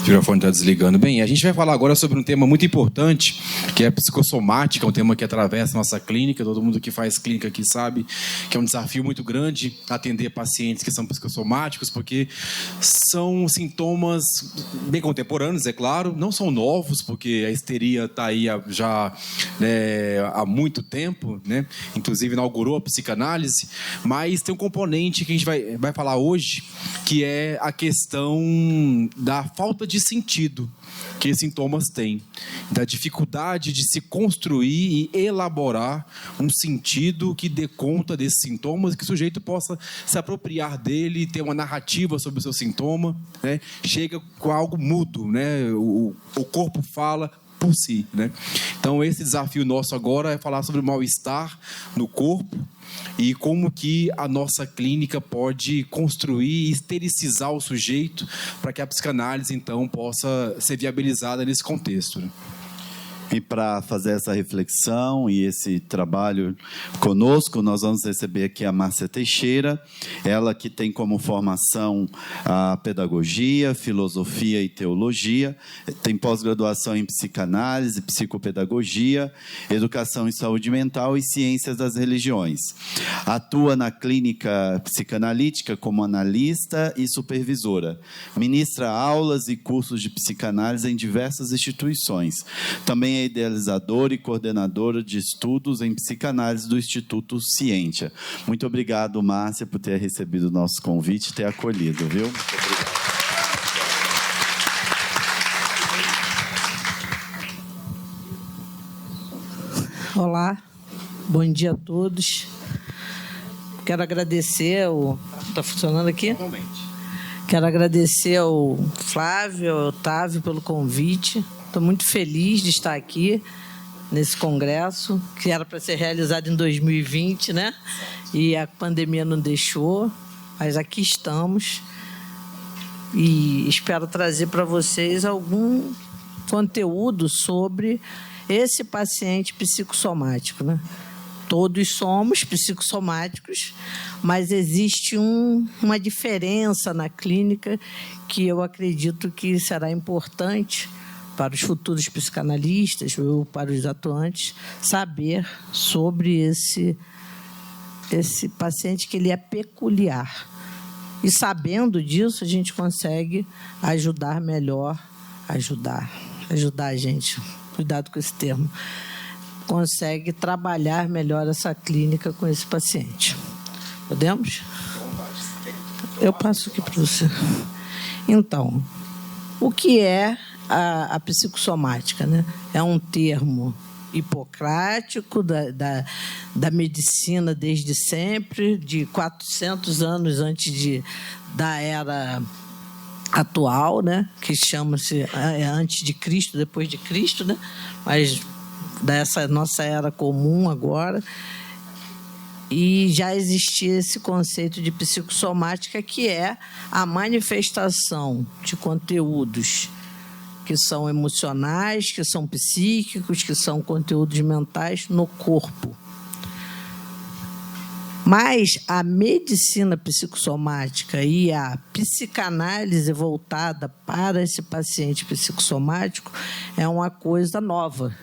O microfone está desligando. Bem, a gente vai falar agora sobre um tema muito importante, que é a psicossomática, um tema que atravessa a nossa clínica. Todo mundo que faz clínica aqui sabe que é um desafio muito grande atender pacientes que são psicossomáticos, porque são sintomas bem contemporâneos, é claro, não são novos, porque a histeria está aí já há muito tempo, né? Inclusive inaugurou a psicanálise, mas tem um componente que a gente vai falar hoje, que é a questão da falta de sentido que esses sintomas têm, da dificuldade de se construir e elaborar um sentido que dê conta desses sintomas, que o sujeito possa se apropriar dele, ter uma narrativa sobre o seu sintoma, né? Chega com algo mudo, né? O corpo fala por si, né? Então, esse desafio nosso agora é falar sobre o mal-estar no corpo e como que a nossa clínica pode construir e estericizar o sujeito para que a psicanálise, então, possa ser viabilizada nesse contexto, né? E para fazer essa reflexão e esse trabalho conosco, nós vamos receber aqui a Márcia Teixeira, ela que tem como formação a pedagogia, filosofia e teologia, tem pós-graduação em psicanálise, psicopedagogia, educação em saúde mental e ciências das religiões. Atua na clínica psicanalítica como analista e supervisora. Ministra aulas e cursos de psicanálise em diversas instituições. Também é idealizadora e coordenadora de estudos em psicanálise do Instituto Ciência. Muito obrigado, Márcia, por ter recebido o nosso convite e ter acolhido, viu? Muito obrigado. Olá, bom dia a todos. Quero agradecer o... Está funcionando aqui? Quero agradecer ao Flávio, ao Otávio pelo convite. Estou muito feliz de estar aqui nesse congresso, que era para ser realizado em 2020, né? E a pandemia não deixou, mas aqui estamos. E espero trazer para vocês algum conteúdo sobre esse paciente psicossomático, né? Todos somos psicossomáticos, mas existe uma diferença na clínica que eu acredito que será importante para os futuros psicanalistas ou para os atuantes saber sobre esse paciente, que ele é peculiar. E sabendo disso, a gente consegue ajudar melhor, ajudar a gente, cuidado com esse termo, consegue trabalhar melhor essa clínica com esse paciente. Podemos? Eu passo aqui para você. Então, o que é a psicossomática, né? É um termo hipocrático da medicina desde sempre, de 400 anos antes da era atual, né? Que chama-se antes de Cristo, depois de Cristo, né? Mas dessa nossa era comum agora. E já existia esse conceito de psicossomática, que é a manifestação de conteúdos que são emocionais, que são psíquicos, que são conteúdos mentais no corpo. Mas a medicina psicossomática e a psicanálise voltada para esse paciente psicossomático é uma coisa nova,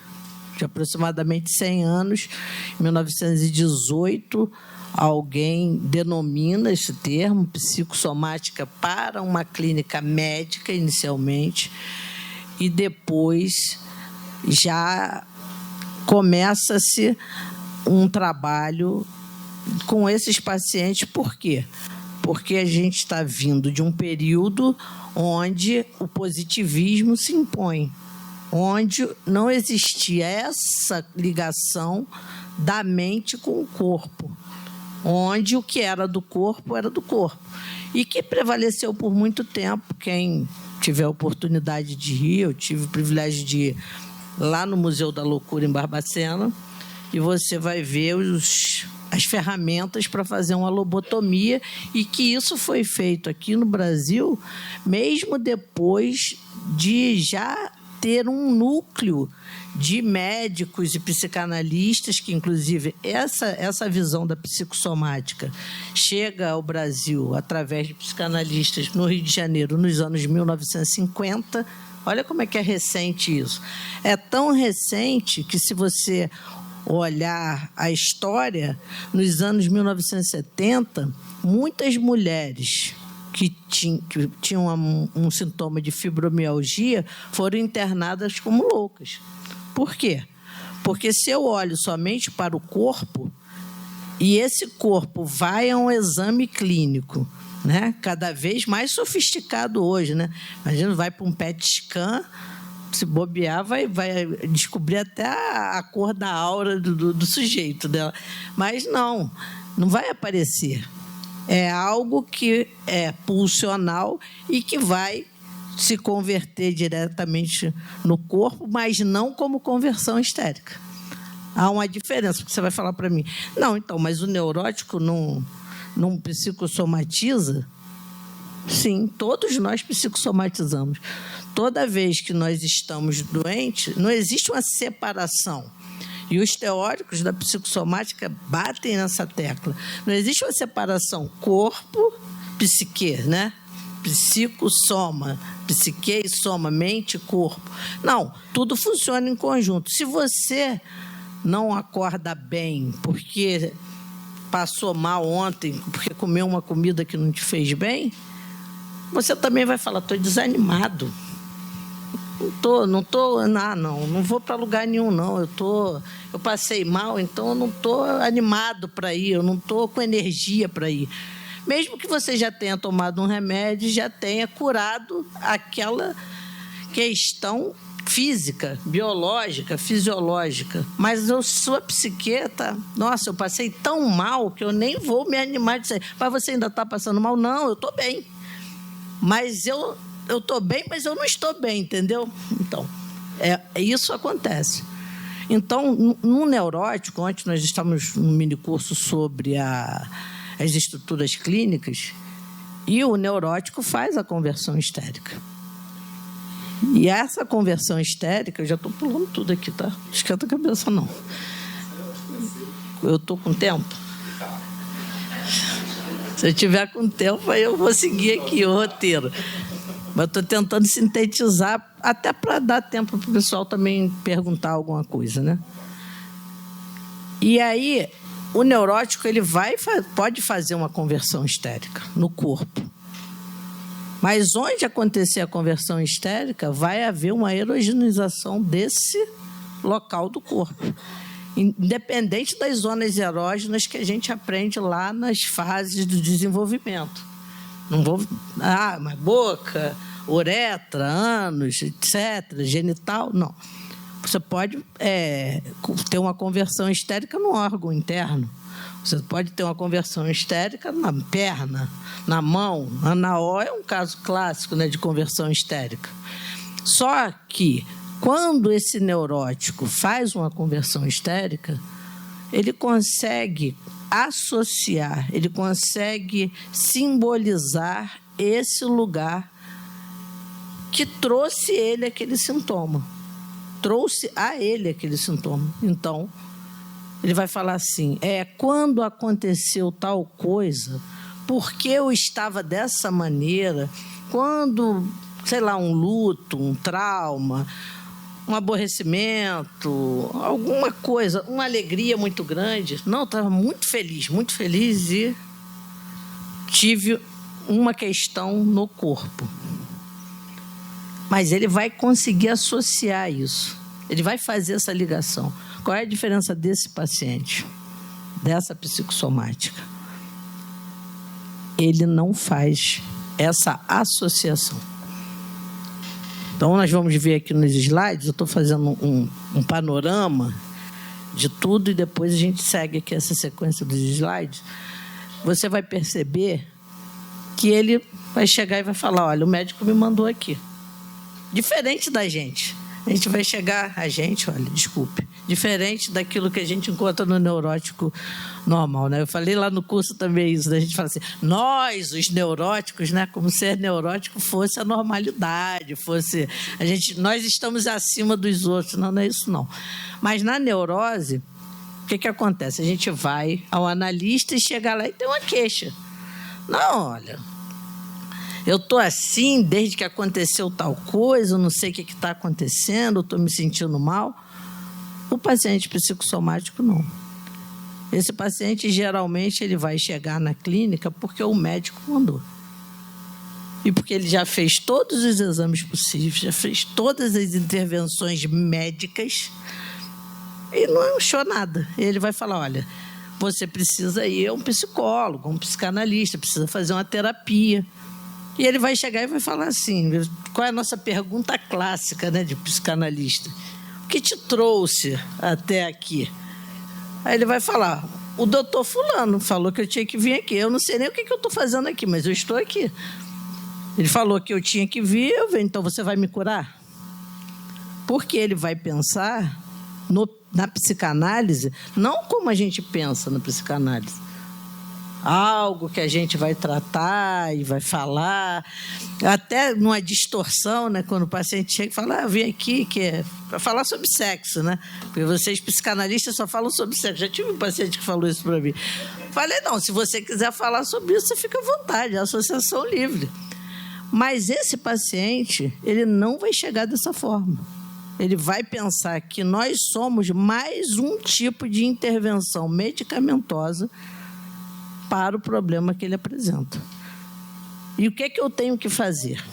de aproximadamente 100 anos. Em 1918, alguém denomina esse termo, psicossomática, para uma clínica médica, inicialmente, e depois já começa-se um trabalho com esses pacientes. Por quê? Porque a gente está vindo de um período onde o positivismo se impõe, onde não existia essa ligação da mente com o corpo, onde o que era do corpo, e que prevaleceu por muito tempo. Quem tiver a oportunidade de ir, eu tive o privilégio de ir lá no Museu da Loucura, em Barbacena, e você vai ver as ferramentas para fazer uma lobotomia, e que isso foi feito aqui no Brasil, mesmo depois de já ter um núcleo de médicos e psicanalistas, que, inclusive, essa visão da psicossomática chega ao Brasil através de psicanalistas no Rio de Janeiro, nos anos 1950. Olha como é que é recente isso. É tão recente que, se você olhar a história, nos anos 1970, muitas mulheres que tinham um sintoma de fibromialgia foram internadas como loucas. Por quê? Porque, se eu olho somente para o corpo, e esse corpo vai a um exame clínico, né, cada vez mais sofisticado hoje, né? Imagina, vai para um PET scan, se bobear, vai descobrir até a cor da aura do sujeito dela. Mas não vai aparecer. É algo que é pulsional e que vai se converter diretamente no corpo, mas não como conversão histérica. Há uma diferença, porque você vai falar para mim, não, então, mas o neurótico não psicossomatiza? Sim, todos nós psicossomatizamos. Toda vez que nós estamos doentes, não existe uma separação. E os teóricos da psicossomática batem nessa tecla. Não existe uma separação corpo-psique, né? Psicossoma, psique e soma, mente e corpo. Não, tudo funciona em conjunto. Se você não acorda bem porque passou mal ontem, porque comeu uma comida que não te fez bem, você também vai falar, estou desanimado. Não vou para lugar nenhum, não. Eu passei mal, então eu não estou animado para ir, eu não estou com energia para ir. Mesmo que você já tenha tomado um remédio, já tenha curado aquela questão física, biológica, fisiológica. Mas a sua psique está... Nossa, eu passei tão mal que eu nem vou me animar de sair. Mas você ainda está passando mal? Não, eu estou bem. Mas eu estou bem, mas eu não estou bem, entendeu? Então, isso acontece. Então, no neurótico, ontem nós estamos num minicurso sobre as estruturas clínicas, e o neurótico faz a conversão histérica. E essa conversão histérica, eu já estou pulando tudo aqui, tá? Não esquenta a cabeça, não. Eu estou com tempo? Se eu tiver com tempo, aí eu vou seguir aqui o roteiro. Mas estou tentando sintetizar, até para dar tempo para o pessoal também perguntar alguma coisa, né? E aí, o neurótico ele pode fazer uma conversão histérica no corpo. Mas onde acontecer a conversão histérica, vai haver uma erogenização desse local do corpo, independente das zonas erógenas que a gente aprende lá nas fases do desenvolvimento. Não vou... mas boca, uretra, ânus, etc., genital, não. Você pode ter uma conversão histérica no órgão interno. Você pode ter uma conversão histérica na perna, na mão. Na O é um caso clássico, né, de conversão histérica. Só que, quando esse neurótico faz uma conversão histérica, ele consegue associar, ele consegue simbolizar esse lugar que trouxe ele aquele sintoma. Trouxe a ele aquele sintoma. Então, ele vai falar assim, quando aconteceu tal coisa, porque eu estava dessa maneira, quando, sei lá, um luto, um trauma, um aborrecimento, alguma coisa, uma alegria muito grande. Não, eu estava muito feliz e tive uma questão no corpo. Mas ele vai conseguir associar isso. Ele vai fazer essa ligação. Qual é a diferença desse paciente, dessa psicossomática? Ele não faz essa associação. Então, nós vamos ver aqui nos slides, eu estou fazendo um panorama de tudo e depois a gente segue aqui essa sequência dos slides. Você vai perceber que ele vai chegar e vai falar, olha, o médico me mandou aqui. Diferente da gente. A gente vai chegar, olha, desculpe, diferente daquilo que a gente encontra no neurótico normal, né? Eu falei lá no curso também isso, né? A gente fala assim, nós, os neuróticos, né? Como ser neurótico fosse a normalidade, fosse... nós estamos acima dos outros. Não, não é isso, não. Mas na neurose, o que acontece? A gente vai ao analista e chega lá e tem uma queixa. Não, olha... Eu estou assim desde que aconteceu tal coisa, eu não sei o que está acontecendo, eu estou me sentindo mal. O paciente psicossomático, não. Esse paciente, geralmente, ele vai chegar na clínica porque o médico mandou. E porque ele já fez todos os exames possíveis, já fez todas as intervenções médicas e não achou nada. Ele vai falar, olha, você precisa ir a um psicólogo, um psicanalista, precisa fazer uma terapia. E ele vai chegar e vai falar assim, qual é a nossa pergunta clássica, né, de psicanalista? O que te trouxe até aqui? Aí ele vai falar, o doutor fulano falou que eu tinha que vir aqui. Eu não sei nem o que eu estou fazendo aqui, mas eu estou aqui. Ele falou que eu tinha que vir, eu venho, então você vai me curar? Porque ele vai pensar na psicanálise, não como a gente pensa na psicanálise. Algo que a gente vai tratar e vai falar, até numa distorção, né? Quando o paciente chega e fala, vem aqui, que é para falar sobre sexo, né? Porque vocês, psicanalistas, só falam sobre sexo. Já tive um paciente que falou isso para mim. Falei, não, se você quiser falar sobre isso, você fica à vontade, é a associação livre. Mas esse paciente, ele não vai chegar dessa forma. Ele vai pensar que nós somos mais um tipo de intervenção medicamentosa para o problema que ele apresenta. E o que é que eu tenho que fazer?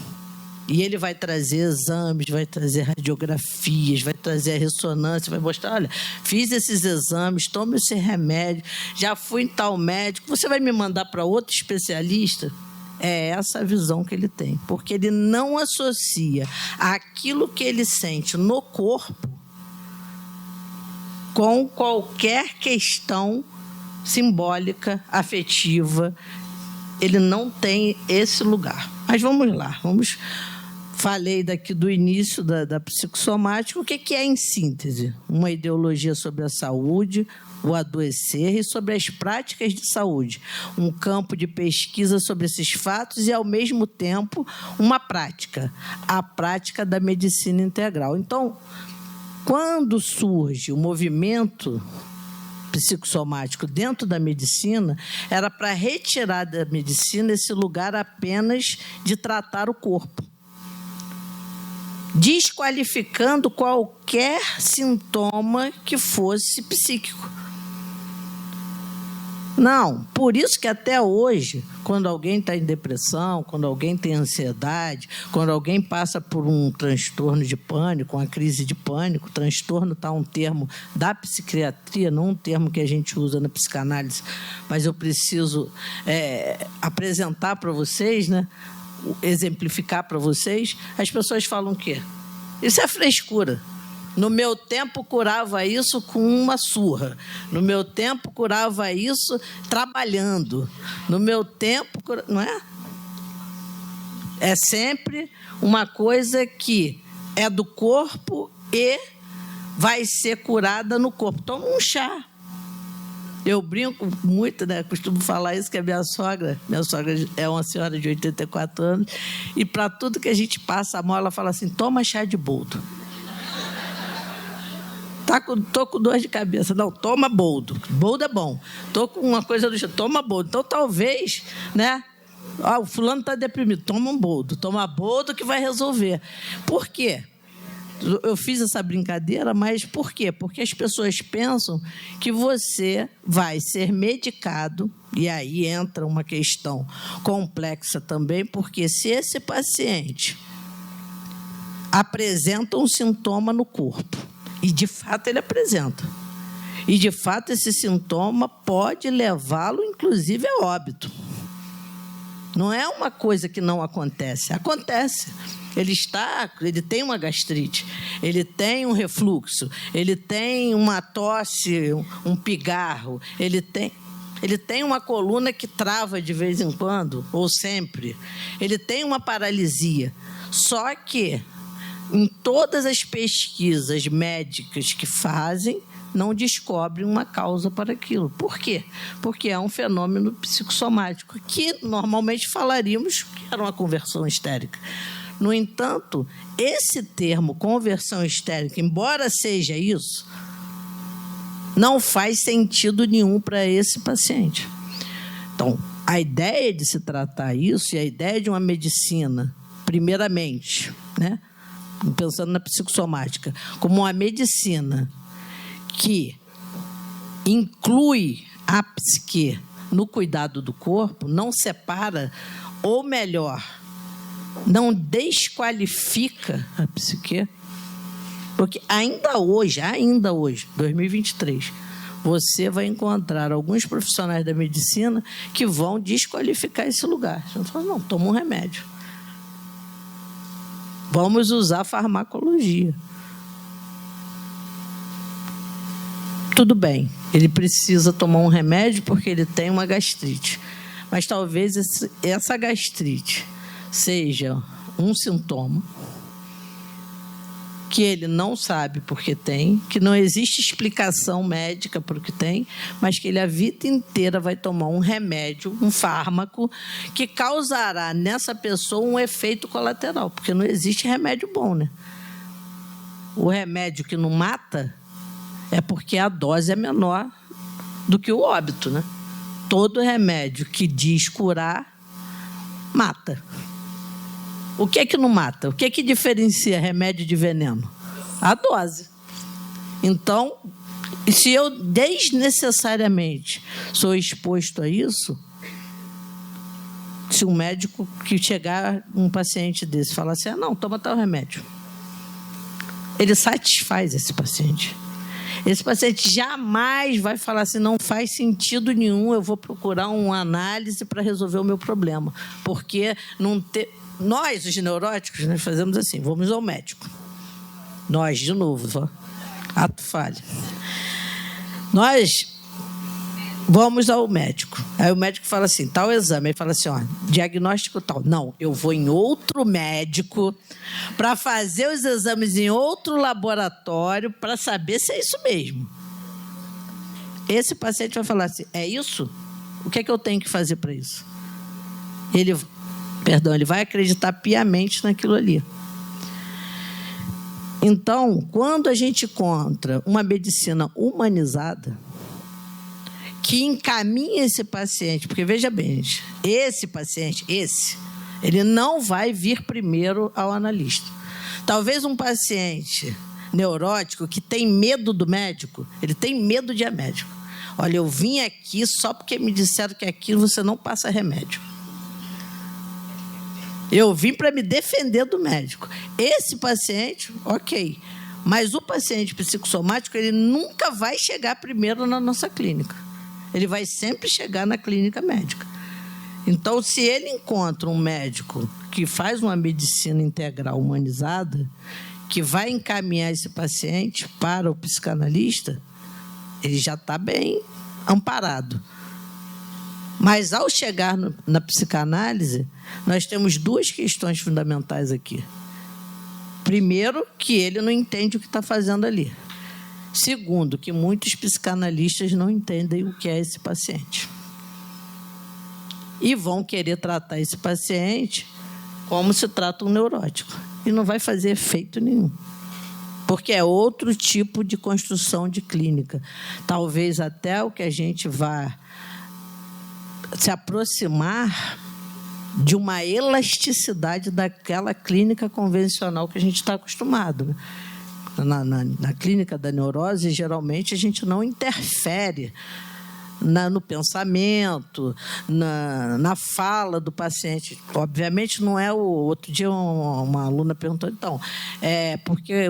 E ele vai trazer exames, vai trazer radiografias, vai trazer a ressonância, vai mostrar, olha, fiz esses exames, tome esse remédio, já fui em tal médico, você vai me mandar para outro especialista? É essa a visão que ele tem, porque ele não associa aquilo que ele sente no corpo com qualquer questão simbólica, afetiva. Ele não tem esse lugar. Mas vamos lá, falei daqui do início da psicossomática. O que é, em síntese? Uma ideologia sobre a saúde, o adoecer e sobre as práticas de saúde. Um campo de pesquisa sobre esses fatos e, ao mesmo tempo, uma prática, a prática da medicina integral. Então, quando surge o movimento psicossomático dentro da medicina, era para retirar da medicina esse lugar apenas de tratar o corpo, desqualificando qualquer sintoma que fosse psíquico. Não, por isso que até hoje, quando alguém está em depressão, quando alguém tem ansiedade, quando alguém passa por um transtorno de pânico, uma crise de pânico, transtorno está um termo da psiquiatria, não um termo que a gente usa na psicanálise, mas eu preciso apresentar para vocês, né, exemplificar para vocês. As pessoas falam o quê? Isso é frescura. No meu tempo, curava isso com uma surra. No meu tempo, curava isso trabalhando. No meu tempo, não é? É sempre uma coisa que é do corpo e vai ser curada no corpo. Toma um chá. Eu brinco muito, né? Costumo falar isso, que a minha sogra é uma senhora de 84 anos, e para tudo que a gente passa a mão, ela fala assim, toma chá de boldo. Tô com dor de cabeça. Não, toma boldo. Boldo é bom. Tô com uma coisa do jeito, toma boldo. Então, talvez, né? O fulano está deprimido. Toma um boldo. Toma boldo que vai resolver. Por quê? Eu fiz essa brincadeira, mas por quê? Porque as pessoas pensam que você vai ser medicado, e aí entra uma questão complexa também, porque se esse paciente apresenta um sintoma no corpo, e, de fato, ele apresenta. E, de fato, esse sintoma pode levá-lo, inclusive, a óbito. Não é uma coisa que não acontece. Acontece. Ele tem uma gastrite, ele tem um refluxo, ele tem uma tosse, um pigarro, ele tem uma coluna que trava de vez em quando, ou sempre. Ele tem uma paralisia. Só que em todas as pesquisas médicas que fazem, não descobrem uma causa para aquilo. Por quê? Porque é um fenômeno psicossomático, que normalmente falaríamos que era uma conversão histérica. No entanto, esse termo, conversão histérica, embora seja isso, não faz sentido nenhum para esse paciente. Então, a ideia de se tratar isso e a ideia de uma medicina, primeiramente, né, pensando na psicossomática, como uma medicina que inclui a psique no cuidado do corpo, não separa, ou melhor, não desqualifica a psique, porque ainda hoje, 2023, você vai encontrar alguns profissionais da medicina que vão desqualificar esse lugar. Você fala, não, toma um remédio. Vamos usar farmacologia. Tudo bem, ele precisa tomar um remédio porque ele tem uma gastrite. Mas talvez essa gastrite seja um sintoma que ele não sabe porque tem, que não existe explicação médica para o que tem, mas que ele a vida inteira vai tomar um remédio, um fármaco, que causará nessa pessoa um efeito colateral, porque não existe remédio bom, né? O remédio que não mata é porque a dose é menor do que o óbito, né? Todo remédio que diz curar, mata. O que é que não mata? O que é que diferencia remédio de veneno? A dose. Então, se eu desnecessariamente sou exposto a isso, se um médico que chegar um paciente desse falar assim, não, toma tal remédio, ele satisfaz esse paciente. Esse paciente jamais vai falar assim, não faz sentido nenhum, eu vou procurar uma análise para resolver o meu problema. Porque não ter... Nós, os neuróticos, nós fazemos assim, vamos ao médico. Nós, de novo, ato falho. Nós vamos ao médico. Aí o médico fala assim, tal exame. Ele fala assim, diagnóstico tal. Não, eu vou em outro médico para fazer os exames em outro laboratório para saber se é isso mesmo. Esse paciente vai falar assim, é isso? O que é que eu tenho que fazer para isso? Ele vai acreditar piamente naquilo ali. Então, quando a gente encontra uma medicina humanizada, que encaminha esse paciente, porque veja bem, esse paciente, ele não vai vir primeiro ao analista. Talvez um paciente neurótico que tem medo do médico, ele tem medo de ir a médico. Olha, eu vim aqui só porque me disseram que aquilo você não passa remédio. Eu vim para me defender do médico. Esse paciente, ok. Mas o paciente psicossomático, ele nunca vai chegar primeiro na nossa clínica. Ele vai sempre chegar na clínica médica. Então, se ele encontra um médico que faz uma medicina integral humanizada, que vai encaminhar esse paciente para o psicanalista, ele já está bem amparado. Mas, ao chegar na psicanálise, nós temos duas questões fundamentais aqui. Primeiro, que ele não entende o que está fazendo ali. Segundo, que muitos psicanalistas não entendem o que é esse paciente. E vão querer tratar esse paciente como se trata um neurótico. E não vai fazer efeito nenhum. Porque é outro tipo de construção de clínica. Talvez até o que a gente vá se aproximar de uma elasticidade daquela clínica convencional que a gente está acostumado, né? Na clínica da neurose, geralmente, a gente não interfere no pensamento, na fala do paciente. Obviamente, não é o... Outro dia, uma aluna perguntou, então, porque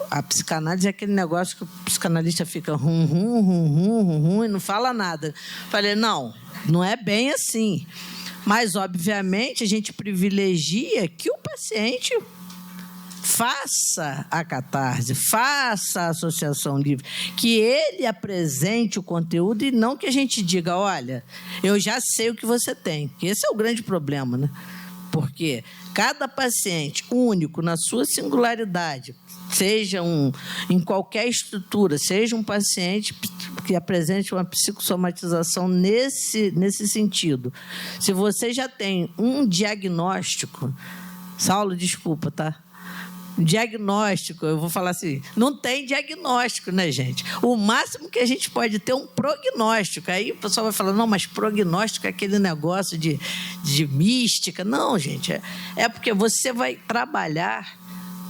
a psicanálise é aquele negócio que o psicanalista fica e não fala nada. Falei, não é bem assim. Mas, obviamente, a gente privilegia que o paciente faça a catarse, faça a associação livre, que ele apresente o conteúdo e não que a gente diga, olha, eu já sei o que você tem. Esse é o grande problema, né? porque cada paciente único na sua singularidade, seja em qualquer estrutura, seja um paciente que apresente uma psicossomatização nesse sentido. Se você já tem um diagnóstico, Saulo, desculpa, tá? Diagnóstico, eu vou falar assim, não tem diagnóstico, né, gente? O máximo que a gente pode ter é um prognóstico. Aí o pessoal vai falar, não, mas prognóstico é aquele negócio de mística. Não, gente, é porque você vai trabalhar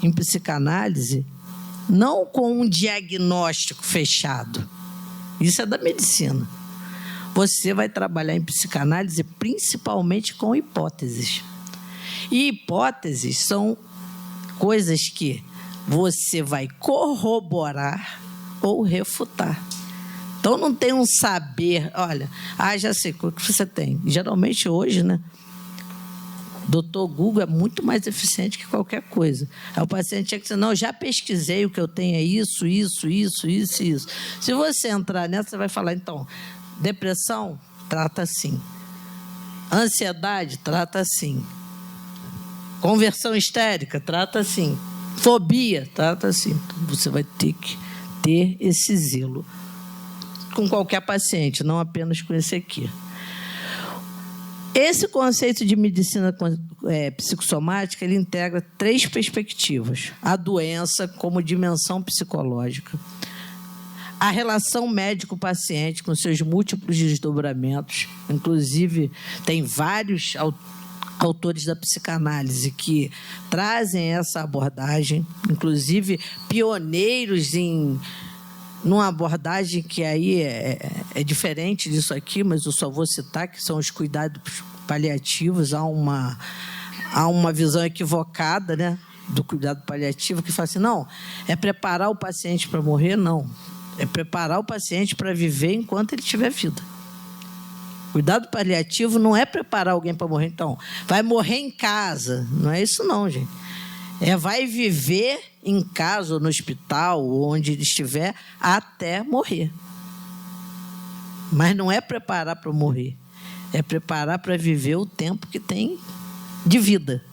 em psicanálise não com um diagnóstico fechado. Isso é da medicina. Você vai trabalhar em psicanálise principalmente com hipóteses. E hipóteses são coisas que você vai corroborar ou refutar. Então, não tem um saber, olha, já sei o que você tem. Geralmente, hoje, né, Dr. Google é muito mais eficiente que qualquer coisa. Aí o paciente tinha que dizer, não, já pesquisei, o que eu tenho é isso. Se você entrar nessa, você vai falar, então, depressão, trata assim. Ansiedade, trata assim. Conversão histérica, trata assim. Fobia, trata assim. Você vai ter que ter esse zelo com qualquer paciente, não apenas com esse aqui. Esse conceito de medicina psicossomática, ele integra 3 perspectivas. A doença como dimensão psicológica, a relação médico-paciente com seus múltiplos desdobramentos, inclusive tem vários autores da psicanálise que trazem essa abordagem, inclusive pioneiros numa abordagem que aí é diferente disso aqui, mas eu só vou citar, que são os cuidados paliativos. Há uma visão equivocada, né, do cuidado paliativo, que fala assim, não, é preparar o paciente para morrer, não. É preparar o paciente para viver enquanto ele tiver vida. Cuidado paliativo não é preparar alguém para morrer, então, vai morrer em casa. Não é isso não, gente. Vai viver em casa, ou no hospital, ou onde ele estiver, até morrer. Mas não é preparar para morrer. É preparar para viver o tempo que tem de vida,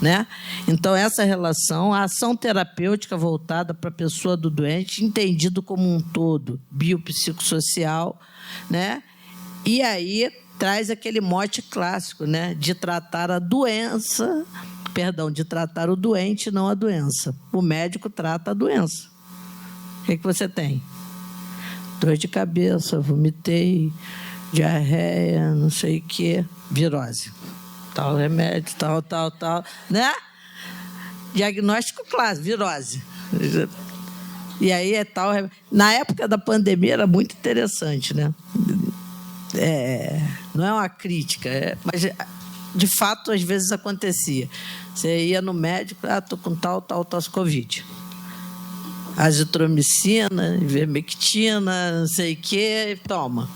né? Então, essa relação, a ação terapêutica voltada para a pessoa do doente, entendido como um todo, biopsicossocial, né? E aí traz aquele mote clássico, né? De tratar a doença, de tratar o doente, não a doença. O médico trata a doença. O que você tem? Dor de cabeça, vomitei, diarreia, não sei o quê, virose. Tal remédio, tal, né? Diagnóstico clássico, virose. E aí é tal... Na época da pandemia era muito interessante, né? Não é uma crítica, mas de fato às vezes acontecia. Você ia no médico, estou com tal Covid. Azitromicina, ivermectina, não sei o quê, toma.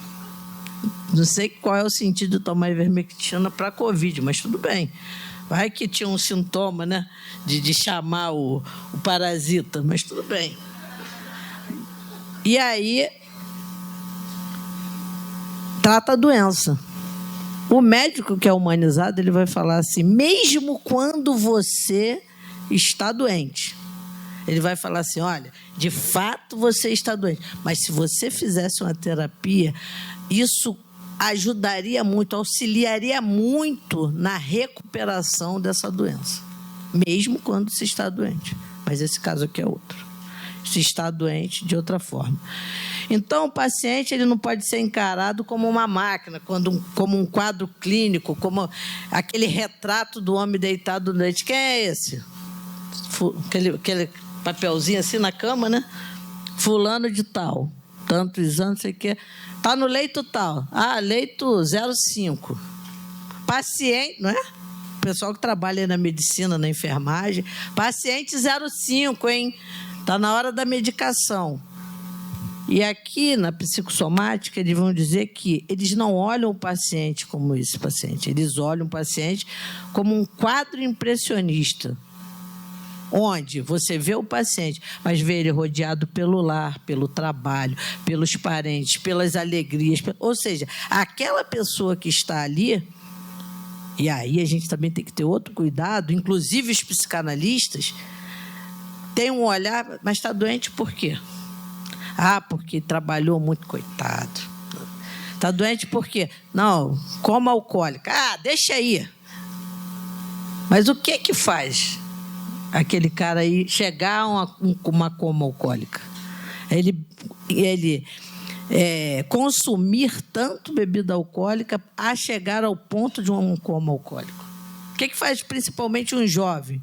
Não sei qual é o sentido de tomar ivermectina para Covid, mas tudo bem. Vai que tinha um sintoma, né, de chamar o parasita, mas tudo bem. E aí trata a doença. O médico que é humanizado, ele vai falar assim, mesmo quando você está doente, ele vai falar assim, olha, de fato você está doente, mas se você fizesse uma terapia, isso ajudaria muito, auxiliaria muito na recuperação dessa doença, mesmo quando se está doente. Mas esse caso aqui é outro. Se está doente de outra forma. Então, o paciente ele não pode ser encarado como uma máquina, como um quadro clínico, como aquele retrato do homem deitado no leite. Quem é esse? Aquele papelzinho assim na cama, né? Fulano de tal, tantos anos, sei o quê. Está no leito tal. Leito 05. Paciente, não é? O pessoal que trabalha na medicina, na enfermagem. Paciente 05, hein? Está na hora da medicação. E aqui, na psicossomática, eles vão dizer que eles não olham o paciente como esse paciente. Eles olham o paciente como um quadro impressionista, onde você vê o paciente, mas vê ele rodeado pelo lar, pelo trabalho, pelos parentes, pelas alegrias. Ou seja, aquela pessoa que está ali, E aí a gente também tem que ter outro cuidado, inclusive os psicanalistas têm um olhar, mas está doente por quê? Ah, porque trabalhou muito, coitado. Está doente por quê? Não, coma alcoólica. Ah, deixa aí. Mas o que faz aquele cara aí chegar a uma coma alcoólica? Ele consumir tanto bebida alcoólica a chegar ao ponto de um coma alcoólico. O que faz principalmente um jovem?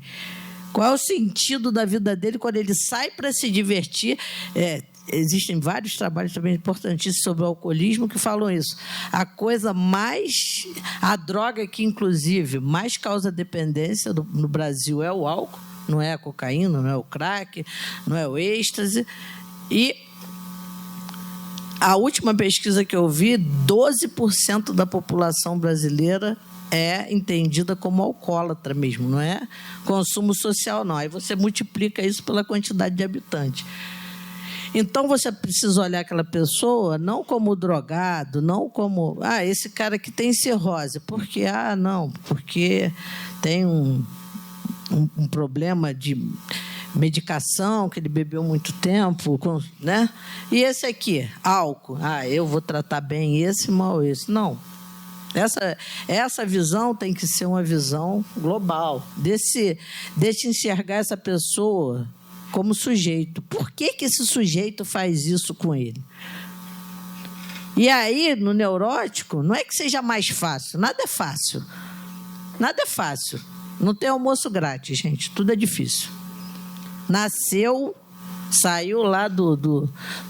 Qual é o sentido da vida dele quando ele sai para se divertir? Existem vários trabalhos também importantíssimos sobre o alcoolismo que falam isso. A droga que, inclusive, mais causa dependência no Brasil é o álcool, não é a cocaína, não é o crack, não é o êxtase. E a última pesquisa que eu vi, 12% da população brasileira é entendida como alcoólatra mesmo, não é consumo social, não. Aí você multiplica isso pela quantidade de habitantes. Então, você precisa olhar aquela pessoa não como drogado, não como... Ah, esse cara aqui tem cirrose. Por quê? Ah, não, porque tem um problema de medicação, que ele bebeu muito tempo, né? E esse aqui, álcool. Ah, eu vou tratar bem esse, mal esse. Não. Essa visão tem que ser uma visão global. Desse enxergar essa pessoa como sujeito. Por que esse sujeito faz isso com ele? E aí, no neurótico, não é que seja mais fácil. Nada é fácil. Nada é fácil. Não tem almoço grátis, gente. Tudo é difícil. Nasceu, saiu lá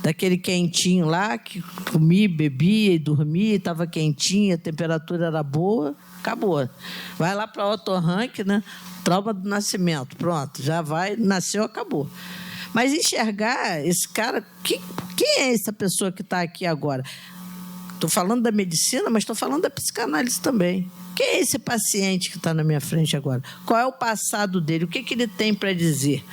daquele quentinho lá, que comia, bebia e dormia, estava quentinha, a temperatura era boa, acabou. Vai lá para o autorrank, né? Trauma do nascimento, pronto, já vai, nasceu, acabou. Mas enxergar esse cara, quem é essa pessoa que está aqui agora? Estou falando da medicina, mas estou falando da psicanálise também. Quem é esse paciente que está na minha frente agora? Qual é o passado dele? O que ele tem para dizer?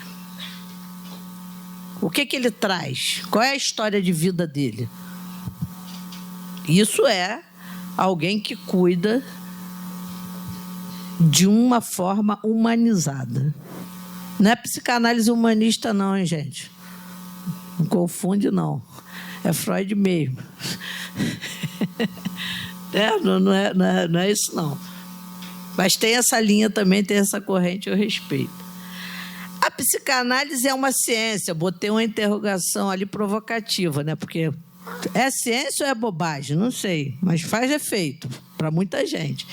O que ele traz? Qual é a história de vida dele? Isso é alguém que cuida de uma forma humanizada. Não é psicanálise humanista, não, hein, gente? Não confunde, não. É Freud mesmo. Não é isso, não. Mas tem essa linha também, tem essa corrente, eu respeito. A psicanálise é uma ciência. Eu botei uma interrogação ali provocativa, né? Porque é ciência ou é bobagem? Não sei, mas faz efeito para muita gente.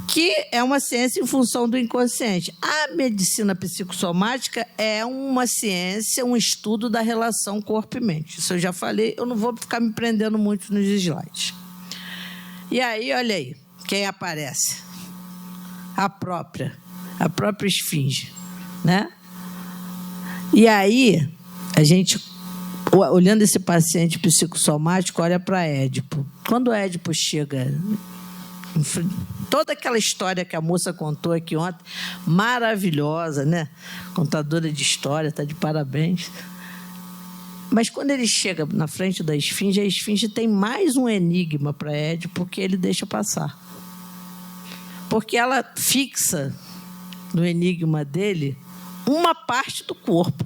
Que é uma ciência em função do inconsciente. A medicina psicossomática é uma ciência, um estudo da relação corpo e mente. Isso eu já falei, eu não vou ficar me prendendo muito nos slides. E aí, olha aí, quem aparece? A própria esfinge, né? E aí, a gente, olhando esse paciente psicossomático, olha para Édipo. Quando o Édipo chega... Toda aquela história que a moça contou aqui ontem, maravilhosa, né? Contadora de história, está de parabéns. Mas quando ele chega na frente da esfinge, a esfinge tem mais um enigma para Édipo que ele deixa passar. Porque ela fixa no enigma dele uma parte do corpo.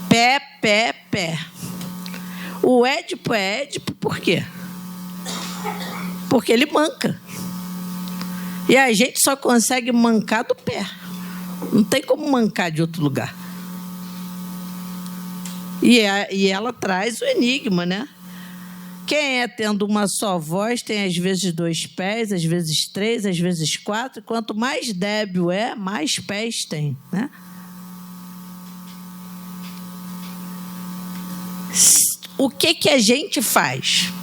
Pé. O Édipo é Édipo por quê? Porque ele manca. E a gente só consegue mancar do pé. Não tem como mancar de outro lugar. E ela traz o enigma, né? Quem é tendo uma só voz tem às vezes 2 pés, às vezes 3, às vezes 4. Quanto mais débil é, mais pés tem, né? O que a gente faz?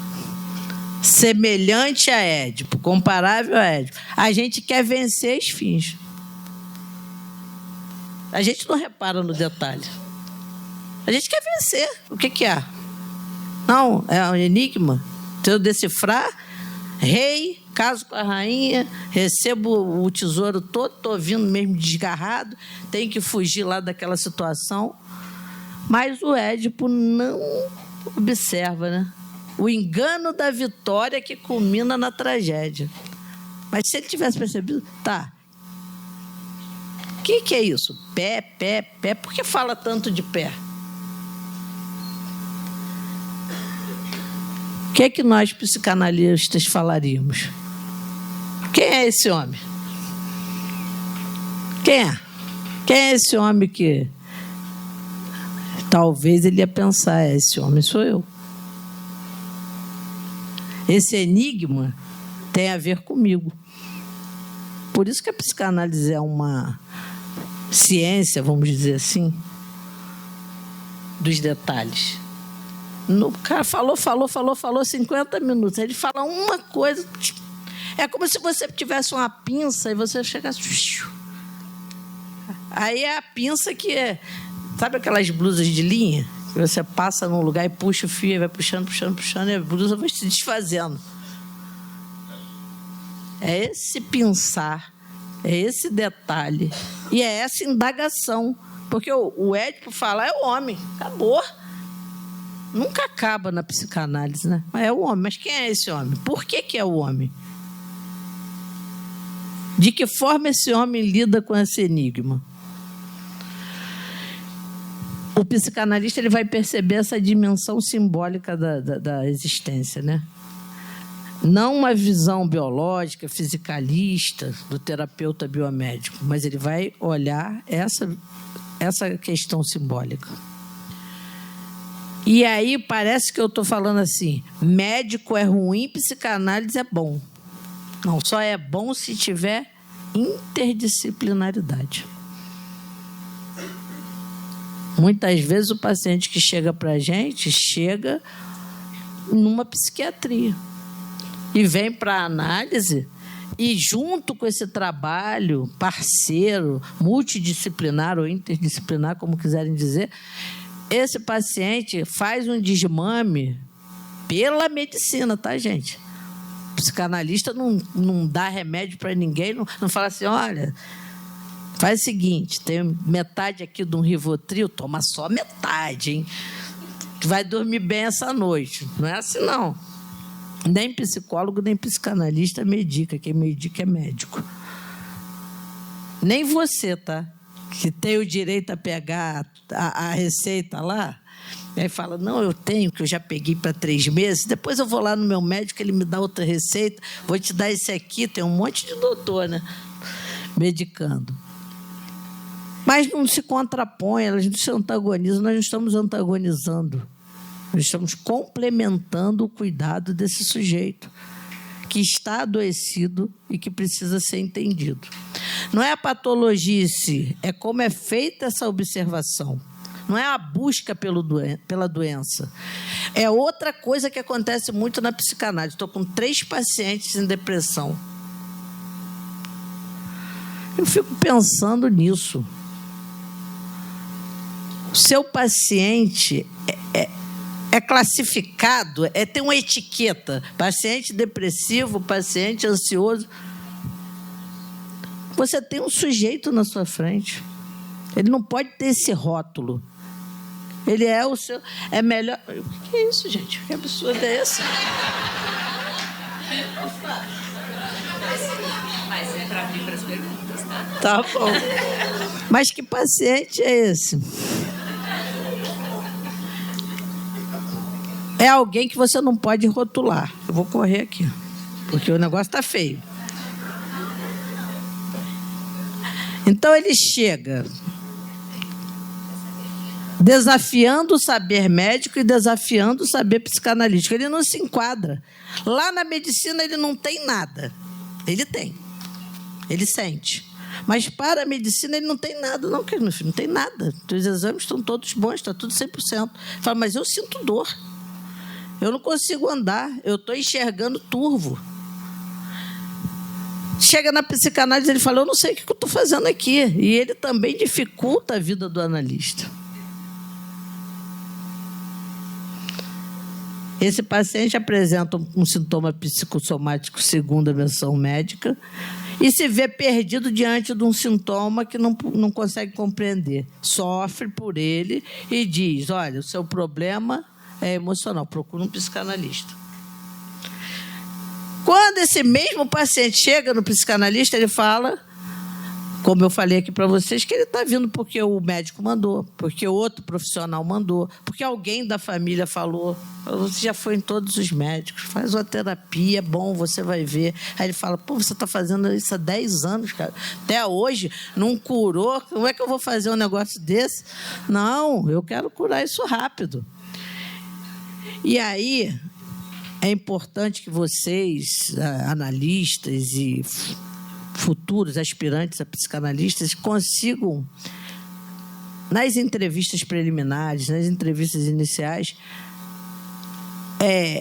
Semelhante a Édipo, comparável a Édipo. A gente quer vencer a esfinge. A gente não repara no detalhe. A gente quer vencer. O que é? Não, é um enigma. Se eu decifrar, rei, caso com a rainha, recebo o tesouro todo, estou vindo mesmo desgarrado, tenho que fugir lá daquela situação. Mas o Édipo não observa, né? O engano da vitória que culmina na tragédia. Mas se ele tivesse percebido, tá, o que é isso? Pé, por que fala tanto de pé? O que é que nós, psicanalistas, falaríamos? Quem é esse homem? Quem é? Quem é esse homem que... Talvez ele ia pensar, esse homem sou eu. Esse enigma tem a ver comigo. Por isso que a psicanálise é uma ciência, vamos dizer assim, dos detalhes. O cara falou 50 minutos. Ele fala uma coisa. É como se você tivesse uma pinça e você chegasse... Aí é a pinça que é... Sabe aquelas blusas de linha? Que você passa num lugar e puxa o fio, e vai puxando, e a blusa vai se desfazendo. É esse pensar, é esse detalhe, e é essa indagação. Porque o Édipo fala, é o homem, acabou. Nunca acaba na psicanálise, né? Mas é o homem. Mas quem é esse homem? Por que é o homem? De que forma esse homem lida com esse enigma? O psicanalista ele vai perceber essa dimensão simbólica da existência, né? Não uma visão biológica, fisicalista, do terapeuta biomédico, mas ele vai olhar essa questão simbólica. E aí parece que eu estou falando assim, médico é ruim, psicanálise é bom. Não, só é bom se tiver interdisciplinaridade. Muitas vezes o paciente que chega para a gente, chega numa psiquiatria e vem para a análise e junto com esse trabalho parceiro, multidisciplinar ou interdisciplinar, como quiserem dizer, esse paciente faz um desmame pela medicina, tá, gente? O psicanalista não dá remédio para ninguém, não fala assim, olha... Faz o seguinte, tem metade aqui de um Rivotril, toma só metade, hein? Tu vai dormir bem essa noite. Não é assim, não. Nem psicólogo, nem psicanalista medica. Quem medica é médico. Nem você, tá? Que tem o direito a pegar a receita lá, e aí fala, não, eu tenho, que eu já peguei para 3 meses, depois eu vou lá no meu médico, ele me dá outra receita, vou te dar esse aqui, tem um monte de doutor, né? Medicando. Mas não se contrapõe, elas não se antagonizam, nós não estamos antagonizando. Nós estamos complementando o cuidado desse sujeito que está adoecido e que precisa ser entendido. Não é a patologia em si, é como é feita essa observação. Não é a busca pela doença. É outra coisa que acontece muito na psicanálise. Estou com 3 pacientes em depressão. Eu fico pensando nisso. O seu paciente é classificado, tem uma etiqueta, paciente depressivo, paciente ansioso. Você tem um sujeito na sua frente. Ele não pode ter esse rótulo. Ele é o seu... É melhor... O que é isso, gente? Que absurdo é esse? Mas é para abrir para as perguntas, tá? Tá bom. Mas que paciente é esse? É alguém que você não pode rotular. Eu vou correr aqui, porque o negócio está feio. Então, ele chega desafiando o saber médico e desafiando o saber psicanalítico. Ele não se enquadra. Lá na medicina, ele não tem nada. Ele tem. Ele sente. Mas para a medicina, ele não tem nada. Não, meu filho, não tem nada. Os exames estão todos bons, está tudo 100%. Fala, mas eu sinto dor. Eu não consigo andar, eu estou enxergando turvo. Chega na psicanálise, ele fala, eu não sei o que eu estou fazendo aqui. E ele também dificulta a vida do analista. Esse paciente apresenta um sintoma psicossomático segundo a versão médica e se vê perdido diante de um sintoma que não consegue compreender. Sofre por ele e diz, olha, o seu problema é emocional, procura um psicanalista. Quando esse mesmo paciente chega no psicanalista, ele fala, como eu falei aqui para vocês, que ele está vindo porque o médico mandou, porque outro profissional mandou, porque alguém da família falou. Você já foi em todos os médicos, faz uma terapia, é bom, você vai ver. Aí ele fala, pô, você está fazendo isso há 10 anos, cara. Até hoje não curou, como é que eu vou fazer um negócio desse? Não, eu quero curar isso rápido. E aí, é importante que vocês, analistas e futuros aspirantes a psicanalistas, consigam, nas entrevistas preliminares, nas entrevistas iniciais,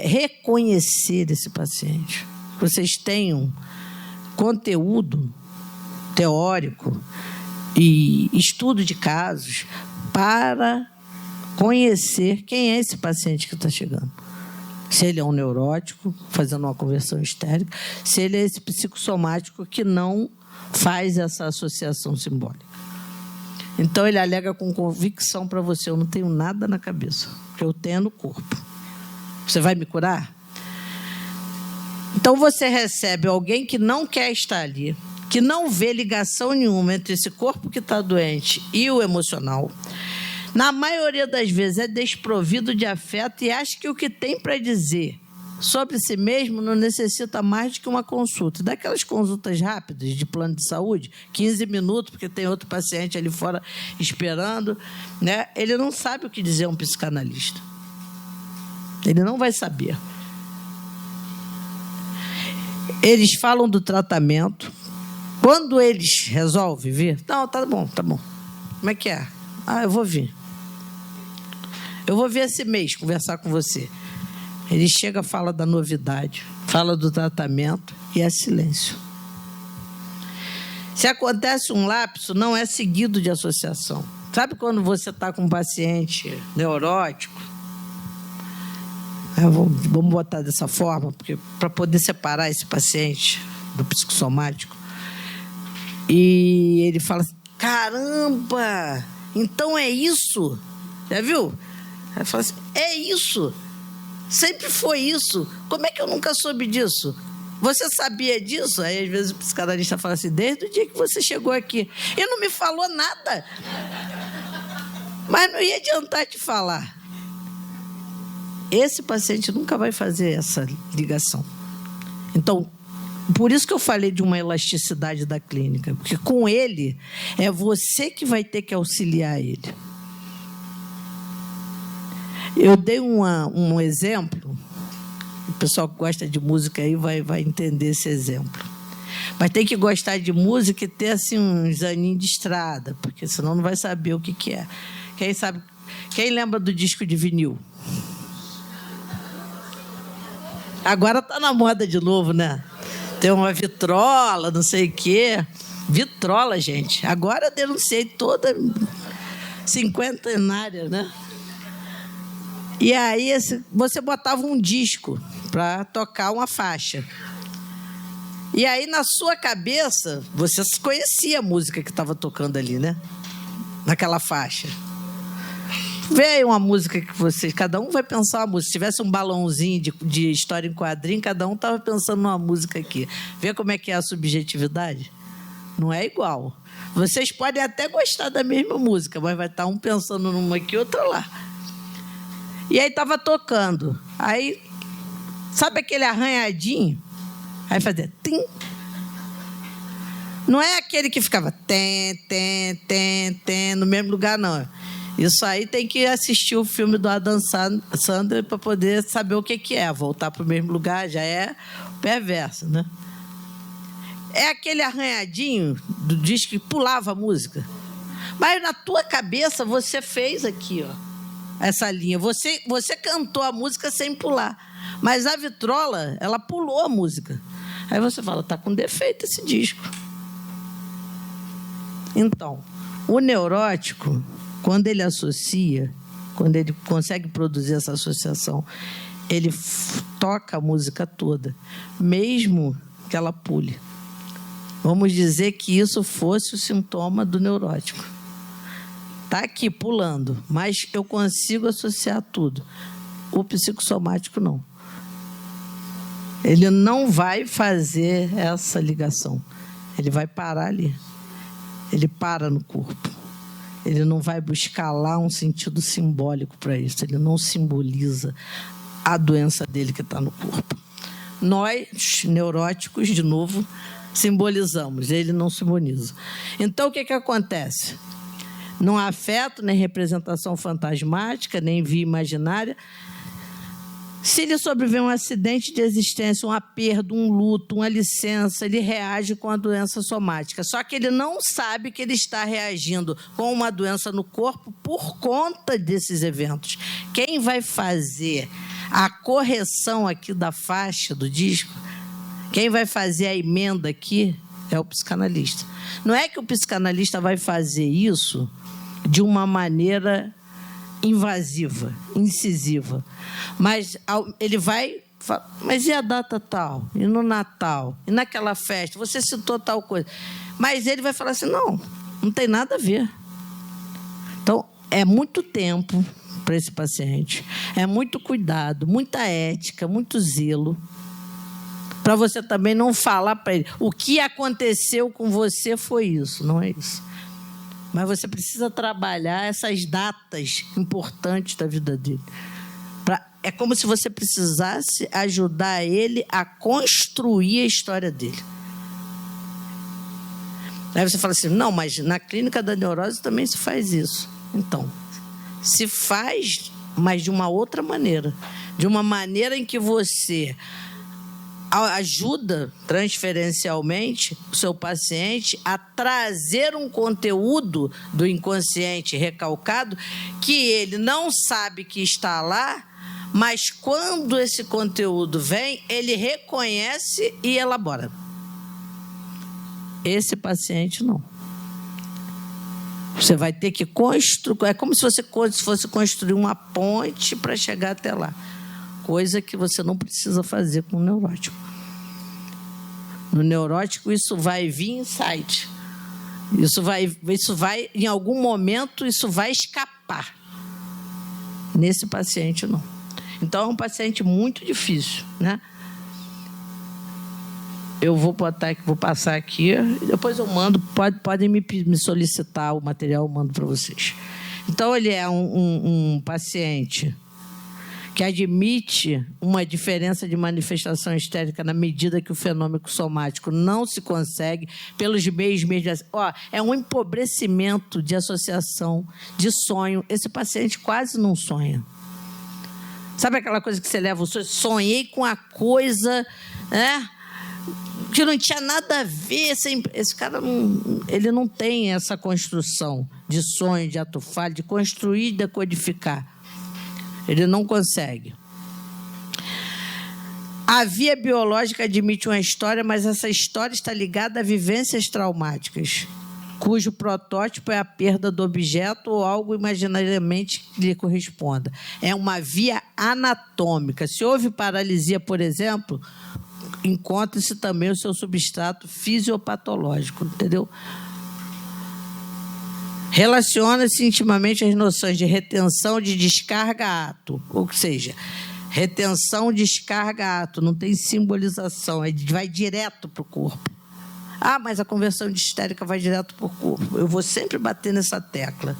reconhecer esse paciente. Que vocês tenham conteúdo teórico e estudo de casos para conhecer quem é esse paciente que está chegando. Se ele é um neurótico, fazendo uma conversão histérica, se ele é esse psicossomático que não faz essa associação simbólica. Então, ele alega com convicção para você, eu não tenho nada na cabeça, que eu tenho no corpo. Você vai me curar? Então, você recebe alguém que não quer estar ali, que não vê ligação nenhuma entre esse corpo que está doente e o emocional. Na maioria das vezes é desprovido de afeto e acha que o que tem para dizer sobre si mesmo não necessita mais do que uma consulta. Daquelas consultas rápidas de plano de saúde, 15 minutos, porque tem outro paciente ali fora esperando, né? Ele não sabe o que dizer a um psicanalista. Ele não vai saber. Eles falam do tratamento. Quando eles resolvem vir, não, tá bom. Como é que é? Eu vou vir. Eu vou vir esse mês conversar com você. Ele chega, fala da novidade, fala do tratamento e é silêncio. Se acontece um lapso, não é seguido de associação. Sabe quando você está com um paciente neurótico? Vamos botar dessa forma, porque para poder separar esse paciente do psicossomático. E ele fala assim, caramba, então é isso? Já viu? Aí fala assim, é isso. Sempre foi isso. Como é que eu nunca soube disso? Você sabia disso? Aí, às vezes, o psicanalista fala assim, desde o dia que você chegou aqui. E não me falou nada. Mas não ia adiantar te falar. Esse paciente nunca vai fazer essa ligação. Então, por isso que eu falei de uma elasticidade da clínica. Porque com ele, é você que vai ter que auxiliar ele. Eu dei um exemplo, o pessoal que gosta de música aí vai entender esse exemplo. Mas tem que gostar de música e ter assim, uns aninhos de estrada, porque senão não vai saber o que é. Quem lembra do disco de vinil? Agora está na moda de novo, né? Tem uma vitrola, não sei o quê. Vitrola, gente. Agora eu denunciei toda cinquentenária, né? E aí você botava um disco para tocar uma faixa. E aí, na sua cabeça, você conhecia a música que estava tocando ali, né? Naquela faixa. Vê aí uma música que vocês... Cada um vai pensar uma música. Se tivesse um balãozinho de história em quadrinho, cada um estava pensando numa música aqui. Vê como é que é a subjetividade? Não é igual. Vocês podem até gostar da mesma música, mas vai estar um pensando numa aqui e outra lá. E aí estava tocando. Aí, sabe aquele arranhadinho? Aí fazia... Tim. Não é aquele que ficava... Tem, no mesmo lugar, não. Isso aí tem que assistir o filme do Adam Sandler para poder saber o que é. Voltar para o mesmo lugar já é perverso, né? É aquele arranhadinho do disco que pulava a música. Mas na tua cabeça você fez aqui, ó. Essa linha. Você cantou a música sem pular. Mas a vitrola, ela pulou a música. Aí você fala, tá com defeito esse disco. Então, o neurótico, quando ele associa, quando ele consegue produzir essa associação, ele toca a música toda, mesmo que ela pule. Vamos dizer que isso fosse o sintoma do neurótico. Está aqui pulando, mas eu consigo associar tudo. O psicossomático não. Ele não vai fazer essa ligação. Ele vai parar ali. Ele para no corpo. Ele não vai buscar lá um sentido simbólico para isso. Ele não simboliza a doença dele que está no corpo. Nós, neuróticos, de novo, simbolizamos. Ele não simboliza. Então, o que acontece? Não há afeto, nem representação fantasmática, nem via imaginária. Se lhe sobrevém um acidente de existência, uma perda, um luto, uma licença, ele reage com a doença somática. Só que ele não sabe que ele está reagindo com uma doença no corpo por conta desses eventos. Quem vai fazer a correção aqui da faixa do disco, quem vai fazer a emenda aqui é o psicanalista. Não é que o psicanalista vai fazer isso de uma maneira invasiva, incisiva, mas ele vai falar, mas e a data tal? E no Natal? E naquela festa? Você citou tal coisa. Mas ele vai falar assim, não tem nada a ver. Então, é muito tempo para esse paciente, é muito cuidado, muita ética, muito zelo, para você também não falar para ele, o que aconteceu com você foi isso, não é isso. Mas você precisa trabalhar essas datas importantes da vida dele. É como se você precisasse ajudar ele a construir a história dele. Aí você fala assim, não, mas na clínica da neurose também se faz isso. Então, se faz, mas de uma outra maneira. De uma maneira em que você ajuda transferencialmente o seu paciente a trazer um conteúdo do inconsciente recalcado que ele não sabe que está lá, mas quando esse conteúdo vem, ele reconhece e elabora. Esse paciente não. Você vai ter que construir, é como se você fosse construir uma ponte para chegar até lá. Coisa que você não precisa fazer com o neurótico. No neurótico, isso vai vir insight. Isso vai, em algum momento, isso vai escapar. Nesse paciente, não. Então, é um paciente muito difícil, né? Eu vou passar aqui, depois eu mando, podem me solicitar o material, eu mando para vocês. Então, ele é um paciente que admite uma diferença de manifestação histérica na medida que o fenômeno somático não se consegue pelos meios mediais. É um empobrecimento de associação, de sonho. Esse paciente quase não sonha. Sabe aquela coisa que você leva o sonho? Sonhei com a coisa, né, que não tinha nada a ver. Esse cara ele não tem essa construção de sonho, de ato falho, de construir e decodificar. Ele não consegue. A via biológica admite uma história, mas essa história está ligada a vivências traumáticas, cujo protótipo é a perda do objeto ou algo imaginariamente que lhe corresponda. É uma via anatômica. Se houve paralisia, por exemplo, encontra-se também o seu substrato fisiopatológico, entendeu? Relaciona-se intimamente as noções de retenção, de descarga, ato. Ou seja, retenção, descarga, ato. Não tem simbolização, vai direto para o corpo. Mas a conversão de histérica vai direto para o corpo. Eu vou sempre bater nessa tecla.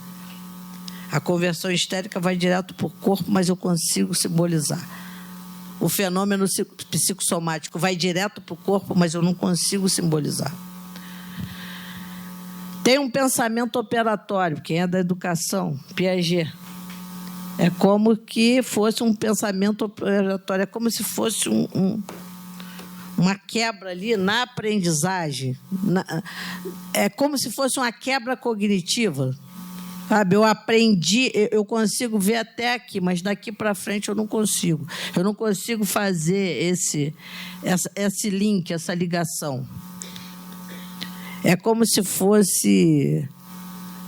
A conversão histérica vai direto para o corpo, mas eu consigo simbolizar. O fenômeno psicossomático vai direto para o corpo, mas eu não consigo simbolizar. Tem um pensamento operatório, quem é da educação, Piaget. É como que fosse um pensamento operatório, é como se fosse uma quebra ali na aprendizagem. É como se fosse uma quebra cognitiva. Sabe, eu aprendi, eu consigo ver até aqui, mas daqui para frente eu não consigo. Eu não consigo fazer esse link, essa ligação. É como se fosse,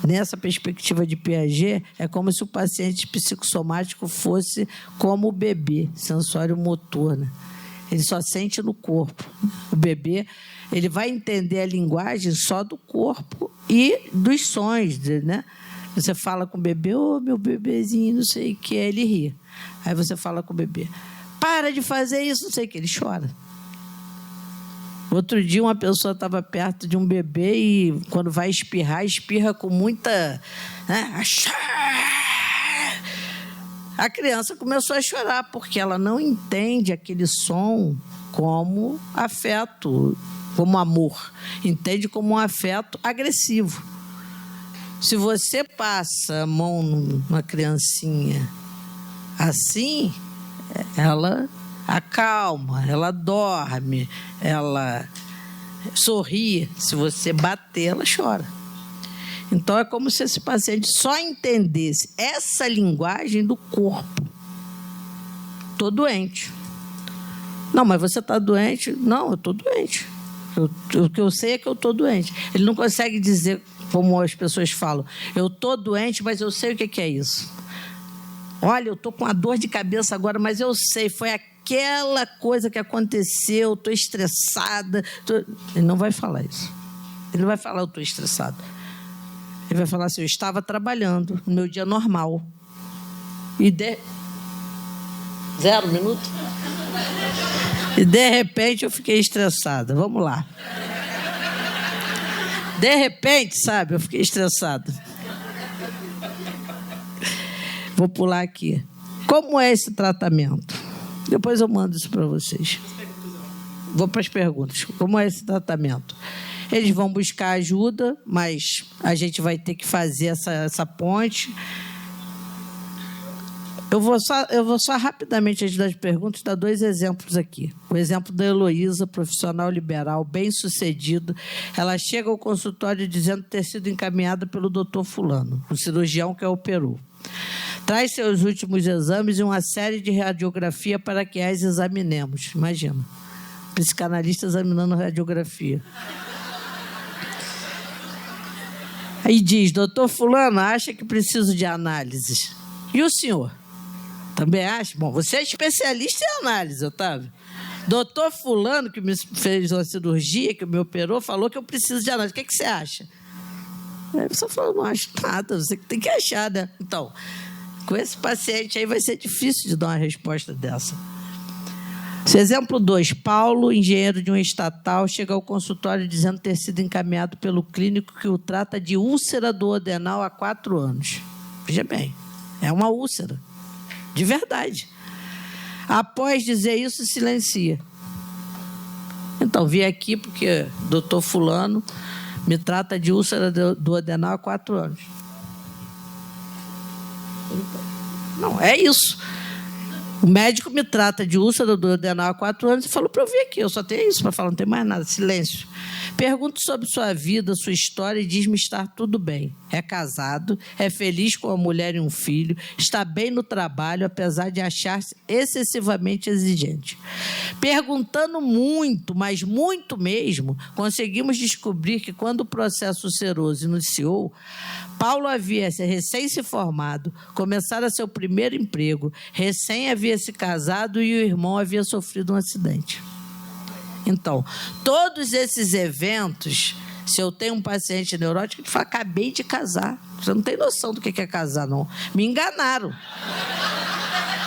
nessa perspectiva de Piaget, é como se o paciente psicossomático fosse como o bebê, sensório-motor, né? Ele só sente no corpo. O bebê, ele vai entender a linguagem só do corpo e dos sons, né? Você fala com o bebê, meu bebezinho, não sei o que, ele ri. Aí você fala com o bebê, para de fazer isso, não sei o que, ele chora. Outro dia uma pessoa estava perto de um bebê e quando vai espirrar, espirra com muita... né? A criança começou a chorar porque ela não entende aquele som como afeto, como amor. Entende como um afeto agressivo. Se você passa a mão numa criancinha assim, ela acalma, ela dorme, ela sorri. Se você bater, ela chora. Então, é como se esse paciente só entendesse essa linguagem do corpo. Estou doente. Não, mas você está doente? Não, eu estou doente. O que eu sei é que eu estou doente. Ele não consegue dizer, como as pessoas falam, eu estou doente, mas eu sei o que é isso. Olha, eu estou com uma dor de cabeça agora, mas eu sei, foi aquela coisa que aconteceu, estou estressada. Ele não vai falar isso. Ele não vai falar, eu estou estressado. Ele vai falar assim, eu estava trabalhando no meu dia normal. E 0 minuto? E de repente eu fiquei estressada. Vamos lá. De repente, sabe, eu fiquei estressada. Vou pular aqui. Como é esse tratamento? Depois eu mando isso para vocês. Vou para as perguntas. Como é esse tratamento? Eles vão buscar ajuda, mas a gente vai ter que fazer essa ponte. Eu vou só rapidamente, antes das perguntas, dar 2 exemplos aqui. O exemplo da Heloísa, profissional liberal, bem-sucedida. Ela chega ao consultório dizendo ter sido encaminhada pelo doutor fulano, o cirurgião que a operou. Traz seus últimos exames e uma série de radiografia para que as examinemos. Imagina, psicanalista examinando radiografia. Aí diz, doutor fulano, acha que preciso de análises. E o senhor? Também acha? Bom, você é especialista em análise, Otávio. Doutor fulano, que me fez uma cirurgia, que me operou, falou que eu preciso de análise. O que você acha? Aí a pessoa falou, não acho nada, você que tem que achar, né? Então, com esse paciente aí vai ser difícil de dar uma resposta dessa. Exemplo 2. Paulo, engenheiro de uma estatal, chega ao consultório dizendo ter sido encaminhado pelo clínico que o trata de úlcera duodenal há 4 anos. Veja bem, é uma úlcera. De verdade. Após dizer isso, silencia. Então, vim aqui porque doutor fulano me trata de úlcera duodenal há 4 anos. Não, é isso. O médico me trata de úlcera duodenal há 4 anos e falou para eu vir aqui. Eu só tenho isso para falar, não tem mais nada. Silêncio. Pergunto sobre sua vida, sua história e diz-me estar tudo bem. É casado, é feliz com a mulher e um filho, está bem no trabalho, apesar de achar-se excessivamente exigente. Perguntando muito, mas muito mesmo, conseguimos descobrir que quando o processo ulceroso iniciou, Paulo havia recém se formado, começara seu primeiro emprego, recém havia se casado e o irmão havia sofrido um acidente. Então, todos esses eventos, se eu tenho um paciente neurótico, ele fala, acabei de casar. Você não tem noção do que é casar, não. Me enganaram.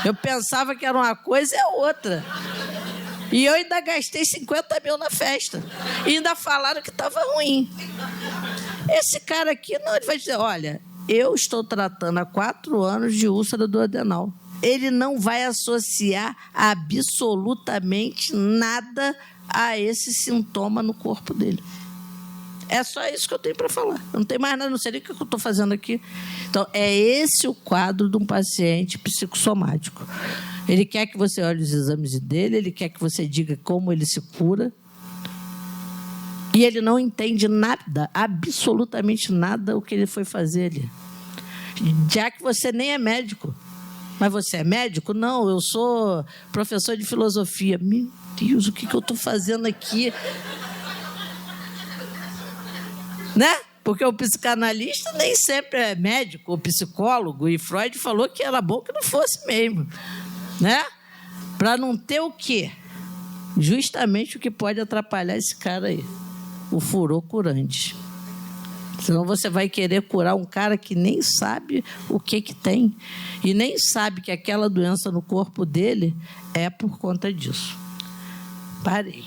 Eu pensava que era uma coisa e é outra. E eu ainda gastei 50 mil na festa. E ainda falaram que estava ruim. Esse cara aqui, não, ele vai dizer, olha, eu estou tratando há 4 anos de úlcera duodenal. Ele não vai associar absolutamente nada a esse sintoma no corpo dele. É só isso que eu tenho para falar. Eu não tenho mais nada, não sei nem o que eu estou fazendo aqui. Então, é esse o quadro de um paciente psicossomático. Ele quer que você olhe os exames dele, ele quer que você diga como ele se cura. E ele não entende nada, absolutamente nada, o que ele foi fazer ali. Já que você nem é médico. Mas você é médico? Não, eu sou professor de filosofia. Meu Deus, o que eu estou fazendo aqui? Né? Porque o psicanalista nem sempre é médico ou psicólogo, e Freud falou que era bom que não fosse mesmo. Né? Para não ter o quê? Justamente o que pode atrapalhar esse cara aí. O furor curante. Senão você vai querer curar um cara que nem sabe o que tem e nem sabe que aquela doença no corpo dele é por conta disso. Parei.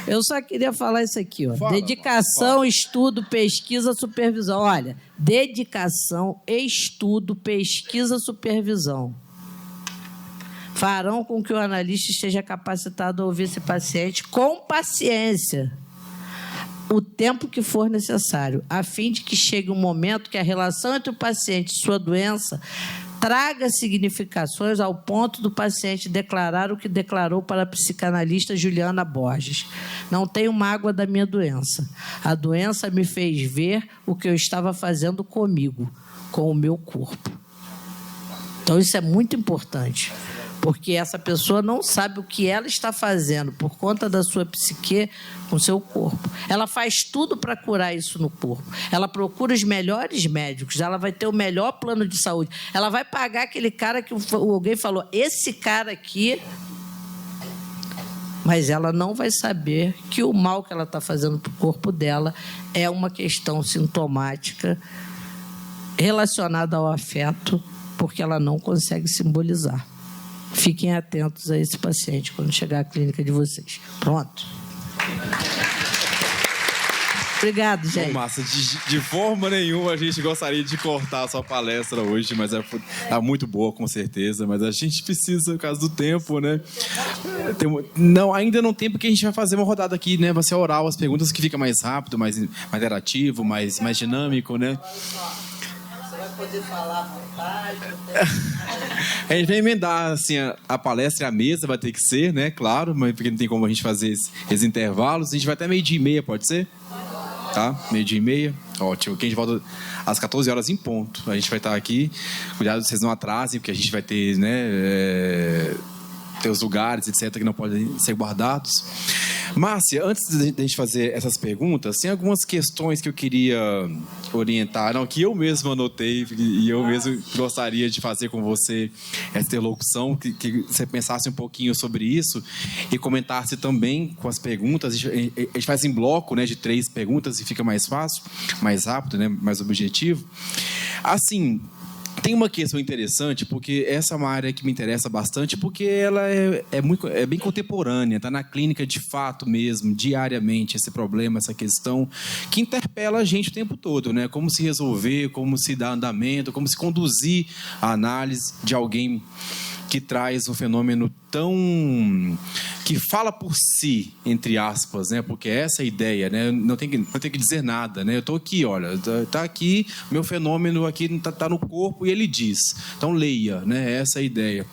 Eu só queria falar isso aqui, ó. Dedicação, estudo, pesquisa, supervisão. Olha, dedicação, estudo, pesquisa, supervisão farão com que o analista esteja capacitado a ouvir esse paciente com paciência, o tempo que for necessário, a fim de que chegue um momento que a relação entre o paciente e sua doença traga significações ao ponto do paciente declarar o que declarou para a psicanalista Juliana Borges: não tenho mágoa da minha doença. A doença me fez ver o que eu estava fazendo comigo, com o meu corpo. Então, isso é muito importante, porque essa pessoa não sabe o que ela está fazendo por conta da sua psique com o seu corpo. Ela faz tudo para curar isso no corpo. Ela procura os melhores médicos, ela vai ter o melhor plano de saúde. Ela vai pagar aquele cara que alguém falou, esse cara aqui... Mas ela não vai saber que o mal que ela está fazendo para o corpo dela é uma questão sintomática relacionada ao afeto, porque ela não consegue simbolizar. Fiquem atentos a esse paciente quando chegar à clínica de vocês. Pronto. Obrigado, gente. Bom, Márcia, de forma nenhuma a gente gostaria de cortar a sua palestra hoje, mas tá muito boa, com certeza. Mas a gente precisa, por causa do tempo, né? Ainda não tem, porque a gente vai fazer uma rodada aqui, né? Vai ser oral, as perguntas que fica mais rápido, mais interativo, mais dinâmico, né? Poder falar à vontade. A gente vai emendar assim, a palestra e a mesa, vai ter que ser, né? Claro, mas porque não tem como a gente fazer esses intervalos. A gente vai até 12:30, pode ser? Tá? 12:30. Ótimo. Aqui a gente volta às 14 horas em ponto. A gente vai estar aqui. Cuidado, vocês não atrasem, porque a gente vai ter, né? Ter os lugares, etc., que não podem ser guardados. Márcia, antes de a gente fazer essas perguntas, tem algumas questões que eu queria orientar, que eu mesmo anotei e eu mesmo gostaria de fazer com você essa interlocução, que você pensasse um pouquinho sobre isso e comentasse também com as perguntas. A gente faz em bloco, né, de 3 perguntas e fica mais fácil, mais rápido, né, mais objetivo. Assim, tem uma questão interessante, porque essa é uma área que me interessa bastante, porque ela é bem contemporânea, está na clínica de fato mesmo, diariamente, esse problema, essa questão, que interpela a gente o tempo todo, né? Como se resolver, como se dar andamento, como se conduzir a análise de alguém que traz um fenômeno que fala por si, entre aspas, né? Porque essa é a ideia, né? Não tem que dizer nada, né? Eu estou aqui, olha, está aqui, meu fenômeno aqui está no corpo e ele diz. Então leia, né? Essa é a ideia.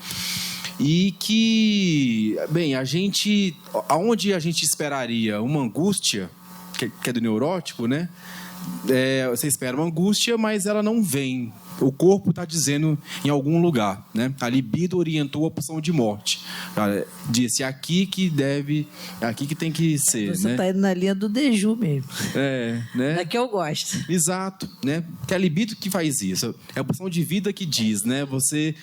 E que, bem, aonde a gente esperaria uma angústia, que é do neurótico, né? Você espera uma angústia, mas ela não vem. O corpo está dizendo em algum lugar, né? A libido orientou a opção de morte. Disse aqui que tem que ser. Você está indo na linha do Deju mesmo. Né? É que eu gosto. Exato, né? Que é a libido que faz isso. É a opção de vida que diz, né? Você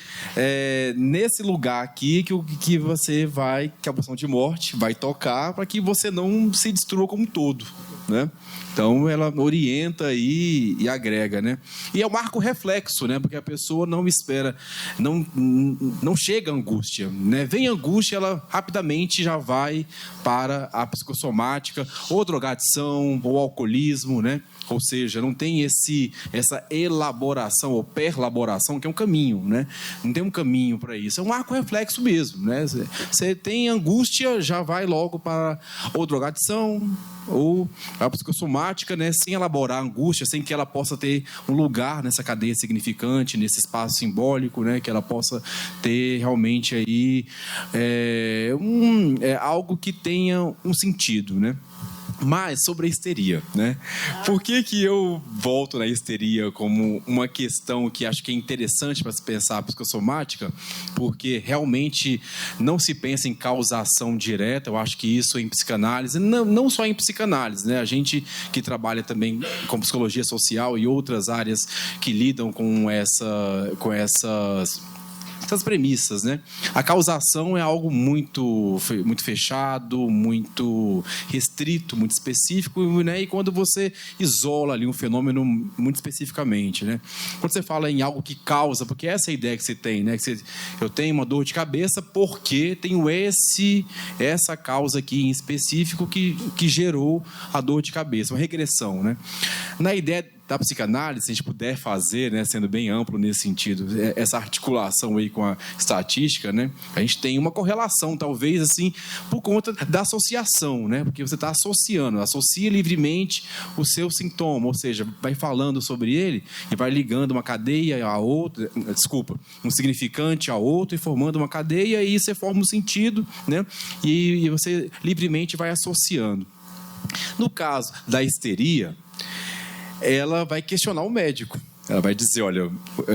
nesse lugar aqui que você vai, que a opção de morte vai tocar para que você não se destrua como um todo, né? Então, ela orienta e agrega, né? E é um marco reflexo, né? Porque a pessoa não espera, não chega a angústia, né? Vem a angústia, ela rapidamente já vai para a psicossomática, ou drogadição, ou alcoolismo, né? Ou seja, não tem essa elaboração ou perlaboração, que é um caminho, né? Não tem um caminho para isso. É um marco reflexo mesmo, né? Você tem angústia, já vai logo para ou drogadição, ou a psicossomática, né, sem elaborar a angústia, sem que ela possa ter um lugar nessa cadeia significante, nesse espaço simbólico, né, que ela possa ter realmente aí algo que tenha um sentido, né? Mas sobre a histeria, né? Por que eu volto na histeria como uma questão que acho que é interessante para se pensar a psicossomática? Porque realmente não se pensa em causação direta. Eu acho que isso em psicanálise, não só em psicanálise, né? A gente que trabalha também com psicologia social e outras áreas que lidam com essas premissas, né? A causação é algo muito fechado, muito restrito, muito específico, né? E quando você isola ali um fenômeno muito especificamente, né? Quando você fala em algo que causa, porque essa é a ideia que você tem, né? Eu tenho uma dor de cabeça porque tenho essa causa aqui em específico que gerou a dor de cabeça, uma regressão, né? Na ideia da psicanálise, se a gente puder fazer, né, sendo bem amplo nesse sentido, essa articulação aí com a estatística, né, a gente tem uma correlação, talvez, assim, por conta da associação, né, porque você está associa livremente o seu sintoma, ou seja, vai falando sobre ele e vai ligando uma cadeia a outra, um significante a outro e formando uma cadeia, e você forma um sentido, né, e você livremente vai associando. No caso da histeria, ela vai questionar o médico. Ela vai dizer, olha,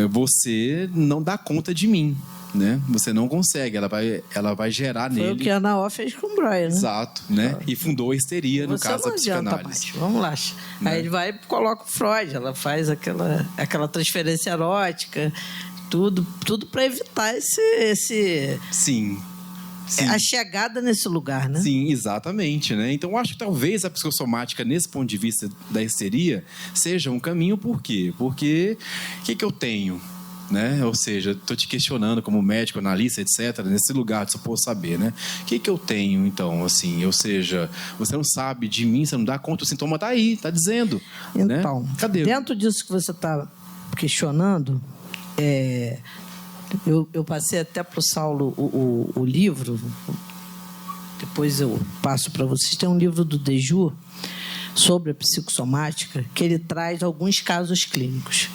você não dá conta de mim, né? Você não consegue. Ela vai gerar nele... Foi o que a Ana O fez com o Brian, né? Exato, né? E fundou a histeria, no caso da psicanálise. Vamos lá. Né? Aí ele vai e coloca o Freud. Ela faz aquela transferência erótica, tudo para evitar esse... Sim. A chegada nesse lugar, né? Sim, exatamente, né? Então, acho que talvez a psicossomática, nesse ponto de vista da histeria, seja um caminho. Por quê? Porque o que eu tenho? Né? Ou seja, estou te questionando como médico, analista, etc., nesse lugar de supor saber, né? O que eu tenho, então, assim? Ou seja, você não sabe de mim, você não dá conta, o sintoma está aí, está dizendo. Então, né? Cadê? Dentro disso que você está questionando, eu passei até para o Saulo o livro, depois eu passo para vocês. Tem um livro do Deju sobre a psicossomática, que ele traz alguns casos clínicos.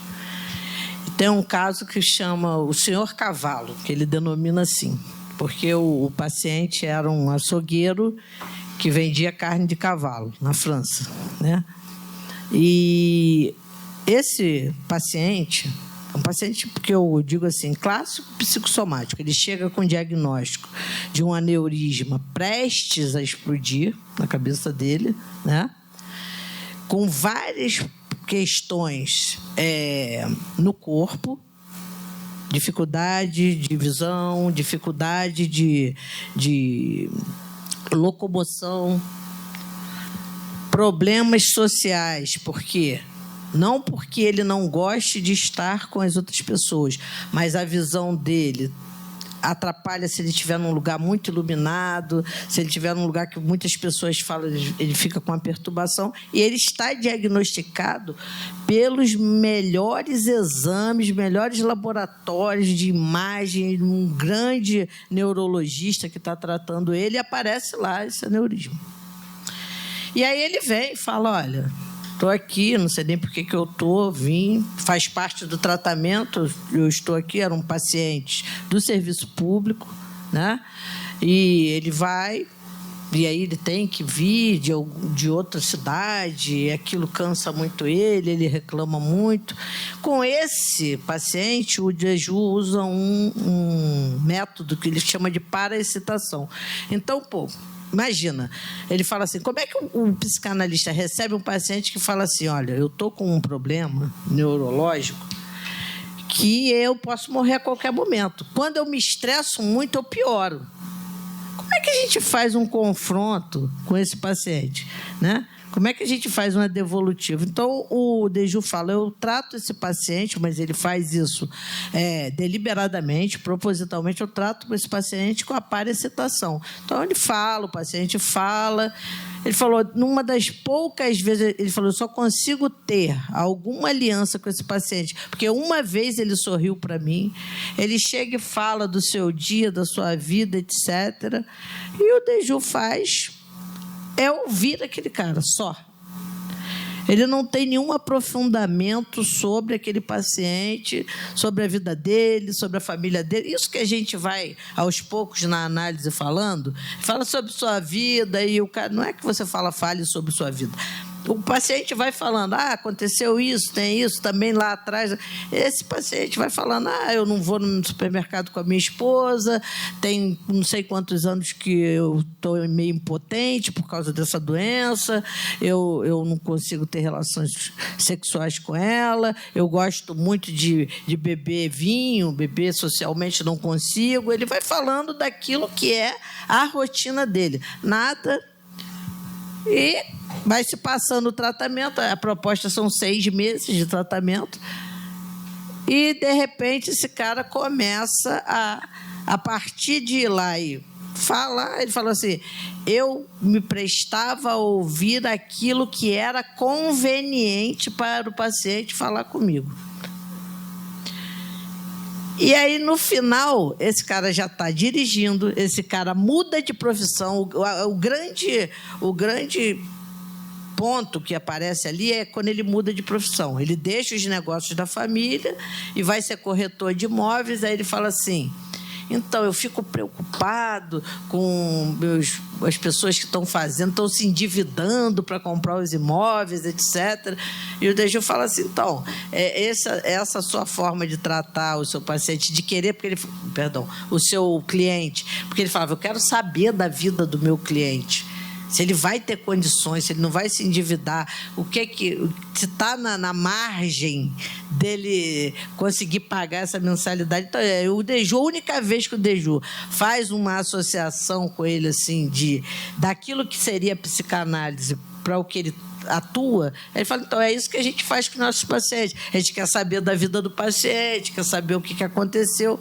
Tem um caso que chama o Senhor Cavalo, que ele denomina assim, porque o paciente era um açougueiro que vendia carne de cavalo na França, né? E esse paciente... Um paciente, porque eu digo assim, clássico psicossomático, ele chega com diagnóstico de um aneurisma prestes a explodir na cabeça dele, né? Com várias questões no corpo, dificuldade de visão, dificuldade de locomoção, problemas sociais, porque... Não porque ele não goste de estar com as outras pessoas, mas a visão dele atrapalha se ele estiver num lugar muito iluminado, se ele estiver num lugar que muitas pessoas falam, ele fica com uma perturbação. E ele está diagnosticado pelos melhores exames, melhores laboratórios de imagem, um grande neurologista que está tratando ele, e aparece lá esse aneurisma. E aí ele vem e fala, olha... Estou aqui, não sei nem por que eu vim, faz parte do tratamento, eu estou aqui, era um paciente do serviço público, né? E ele vai, e aí ele tem que vir de outra cidade, e aquilo cansa muito ele reclama muito. Com esse paciente, o Deju usa um método que ele chama de paraexcitação. Então, imagina, ele fala assim, como é que um psicanalista recebe um paciente que fala assim, olha, eu estou com um problema neurológico que eu posso morrer a qualquer momento. Quando eu me estresso muito, eu pioro. Como é que a gente faz um confronto com esse paciente, né? Como é que a gente faz uma devolutiva? Então, o Deju fala, eu trato esse paciente, mas ele faz isso deliberadamente, propositalmente, eu trato esse paciente com a paraexcitação. Então, o paciente fala... Ele falou, numa das poucas vezes, ele falou, eu só consigo ter alguma aliança com esse paciente, porque uma vez ele sorriu para mim, ele chega e fala do seu dia, da sua vida, etc. E o Deju faz... ouvir aquele cara, só. Ele não tem nenhum aprofundamento sobre aquele paciente, sobre a vida dele, sobre a família dele. Isso que a gente vai, aos poucos, na análise falando, fala sobre sua vida e o cara... Não é que você fale sobre sua vida. O paciente vai falando, aconteceu isso, tem isso, também lá atrás. Esse paciente vai falando, eu não vou no supermercado com a minha esposa, tem não sei quantos anos que eu estou meio impotente por causa dessa doença, eu não consigo ter relações sexuais com ela, eu gosto muito de beber vinho, beber socialmente não consigo. Ele vai falando daquilo que é a rotina dele. Nada... E vai se passando o tratamento, a proposta são 6 meses de tratamento, e, de repente, esse cara começa a partir de ir lá e falar, ele falou assim, eu me prestava a ouvir aquilo que era conveniente para o paciente falar comigo. E aí, no final, esse cara já está dirigindo, esse cara muda de profissão. O grande ponto que aparece ali é quando ele muda de profissão. Ele deixa os negócios da família e vai ser corretor de imóveis. Aí ele fala assim, então, eu fico preocupado com as pessoas que estão se endividando para comprar os imóveis, etc. E o Deju fala assim, então, essa sua forma de tratar o seu paciente, de querer, o seu cliente, porque ele falava, eu quero saber da vida do meu cliente. Se ele vai ter condições, se ele não vai se endividar, se está na margem dele conseguir pagar essa mensalidade. Então, o Deju, a única vez que o Deju faz uma associação com ele, assim, daquilo que seria a psicanálise para o que ele atua, ele fala, então, é isso que a gente faz com os nossos pacientes. A gente quer saber da vida do paciente, quer saber o que aconteceu.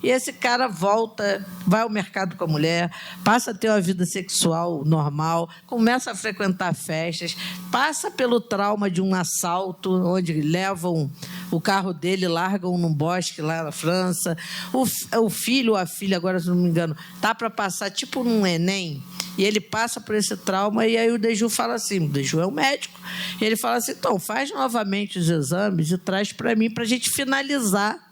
E esse cara volta, vai ao mercado com a mulher, passa a ter uma vida sexual normal, começa a frequentar festas, passa pelo trauma de um assalto, onde levam o carro dele, largam num bosque lá na França. O filho ou a filha, agora se não me engano, está para passar tipo num Enem, e ele passa por esse trauma, e aí o Deju fala assim, o Deju é um médico, e ele fala assim, então, faz novamente os exames e traz para mim, para a gente finalizar.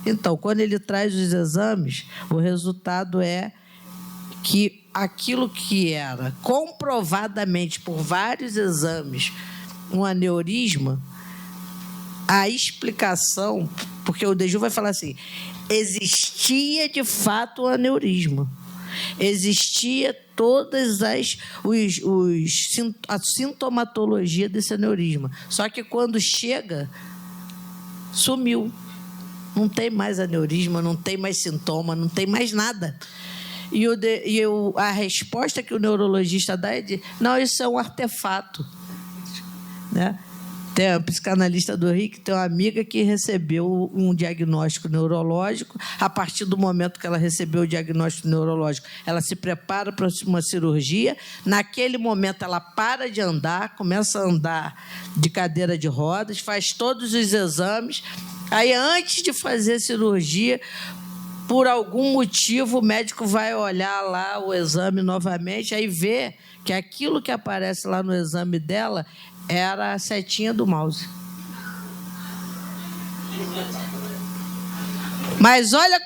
Então, quando ele traz os exames, o resultado é que aquilo que era comprovadamente por vários exames um aneurisma, a explicação, porque o Deju vai falar assim, existia de fato um aneurisma, existia todas a sintomatologia desse aneurisma, só que quando chega, sumiu. Não tem mais aneurisma, não tem mais sintoma, não tem mais nada. E a resposta que o neurologista dá é não, isso é um artefato. Né? Tem um psicanalista do Rio que tem uma amiga que recebeu um diagnóstico neurológico. A partir do momento que ela recebeu o diagnóstico neurológico, ela se prepara para uma cirurgia. Naquele momento, ela para de andar, começa a andar de cadeira de rodas, faz todos os exames. Aí, antes de fazer a cirurgia, por algum motivo, o médico vai olhar lá o exame novamente, aí vê que aquilo que aparece lá no exame dela era a setinha do mouse. Mas olha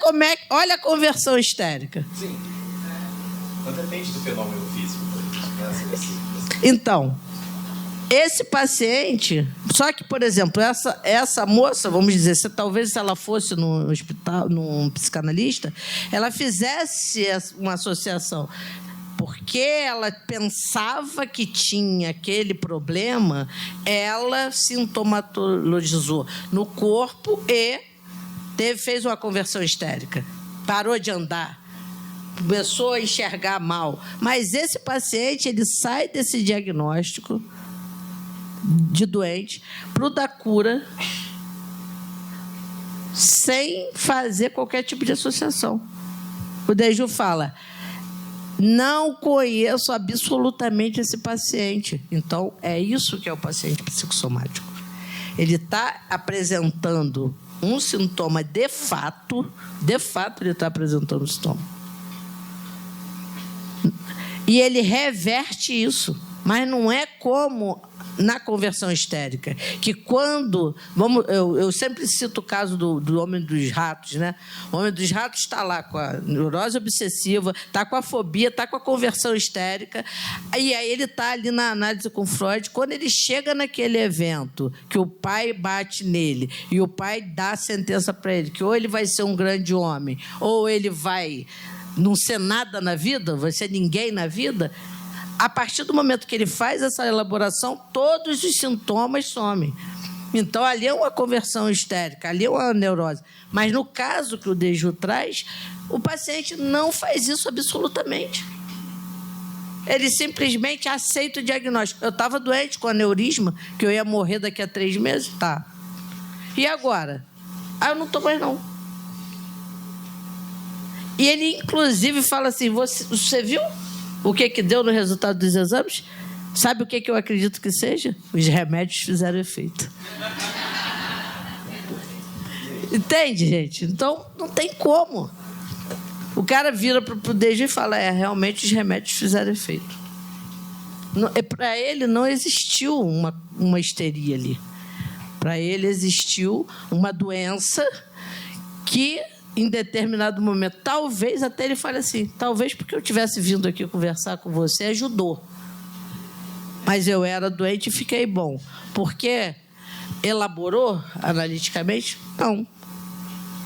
a conversão histérica. Sim. Depende do fenômeno físico. Então, esse paciente, só que, por exemplo, essa moça, vamos dizer, talvez se ela fosse no hospital, num psicanalista, ela fizesse uma associação, porque ela pensava que tinha aquele problema, ela sintomatologizou no corpo e fez uma conversão histérica, parou de andar, começou a enxergar mal. Mas esse paciente, ele sai desse diagnóstico de doente para o da cura sem fazer qualquer tipo de associação. O Deju fala, não conheço absolutamente esse paciente. Então, é isso que é o paciente psicossomático. Ele está apresentando um sintoma de fato ele está apresentando um sintoma. E ele reverte isso. Mas não é como na conversão histérica, que quando... eu sempre cito o caso do Homem dos Ratos, né? O Homem dos Ratos está lá com a neurose obsessiva, está com a fobia, está com a conversão histérica, e aí ele está ali na análise com Freud. Quando ele chega naquele evento, que o pai bate nele, e o pai dá a sentença para ele, que ou ele vai ser um grande homem, ou ele vai não ser nada na vida, vai ser ninguém na vida... A partir do momento que ele faz essa elaboração, todos os sintomas somem. Então, ali é uma conversão histérica, ali é uma neurose. Mas, no caso que o Deju traz, o paciente não faz isso absolutamente. Ele simplesmente aceita o diagnóstico. Eu estava doente com aneurisma, que eu ia morrer daqui a 3 meses? Tá. E agora? Eu não estou mais, não. E ele, inclusive, fala assim, você viu o que deu no resultado dos exames? Sabe o que eu acredito que seja? Os remédios fizeram efeito. Entende, gente? Então, não tem como. O cara vira para o DG e fala, realmente os remédios fizeram efeito. Para ele não existiu uma histeria ali. Para ele existiu uma doença que... em determinado momento, talvez até ele fale assim, talvez porque eu tivesse vindo aqui conversar com você, ajudou. Mas eu era doente e fiquei bom. Porque elaborou analiticamente? Não.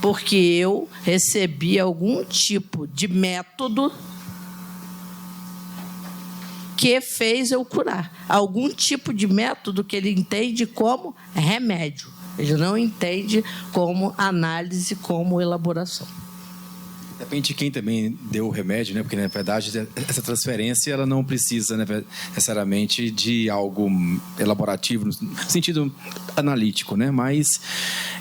Porque eu recebi algum tipo de método que fez eu curar. Algum tipo de método que ele entende como remédio. Ele não entende como análise, como elaboração. Depende de quem também deu o remédio, né? Porque, na verdade, essa transferência ela não precisa, né, necessariamente de algo elaborativo, no sentido analítico, né? Mas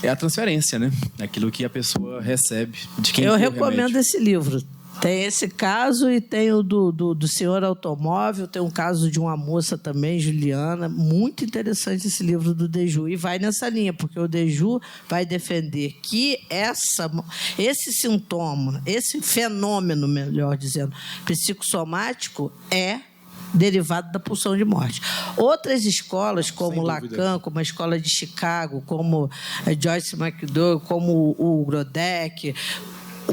é a transferência, né? Aquilo que a pessoa recebe de quem deu o remédio. Eu recomendo esse livro. Tem esse caso e tem o do senhor automóvel, tem um caso de uma moça também, Juliana. Muito interessante esse livro do Deju. E vai nessa linha, porque o Deju vai defender que esse sintoma, esse fenômeno, melhor dizendo, psicossomático é derivado da pulsão de morte. Outras escolas, como Lacan, como a Escola de Chicago, como a Joyce McDowell, como o Grodeck,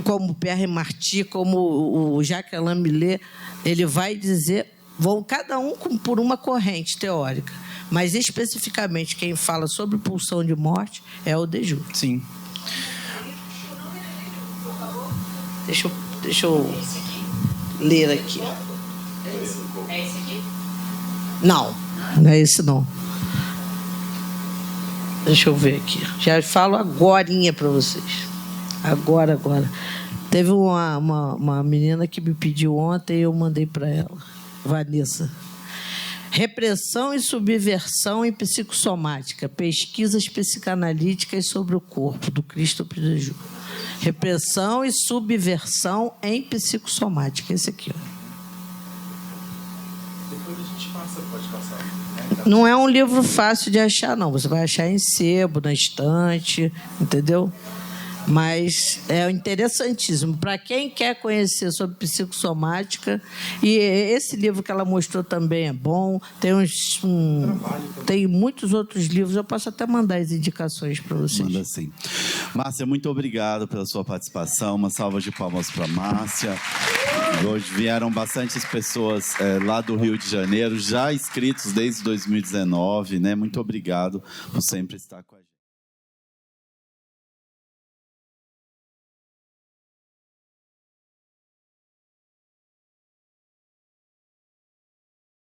como Pierre Marty, como o Jacques Alain Millet, ele vai dizer, vão cada um por uma corrente teórica, mas especificamente quem fala sobre pulsão de morte é o Deju. Sim. Deixa eu ler aqui. É esse aqui? Não é esse não. Deixa eu ver aqui. Já falo agorinha para vocês. Agora. Teve uma menina que me pediu ontem e eu mandei para ela, Vanessa. Repressão e subversão em psicossomática. Pesquisas psicanalíticas sobre o corpo, do Christophe Deju. Repressão e subversão em psicossomática. Esse aqui, ó. Depois a gente pode passar. Não é um livro fácil de achar, não. Você vai achar em sebo, na estante, entendeu? Mas é interessantíssimo. Para quem quer conhecer sobre psicossomática, e esse livro que ela mostrou também é bom, tem muitos outros livros, eu posso até mandar as indicações para vocês. Manda sim. Márcia, muito obrigado pela sua participação, uma salva de palmas para a Márcia. Hoje vieram bastantes pessoas lá do Rio de Janeiro, já inscritos desde 2019, né? Muito obrigado por sempre estar com a gente.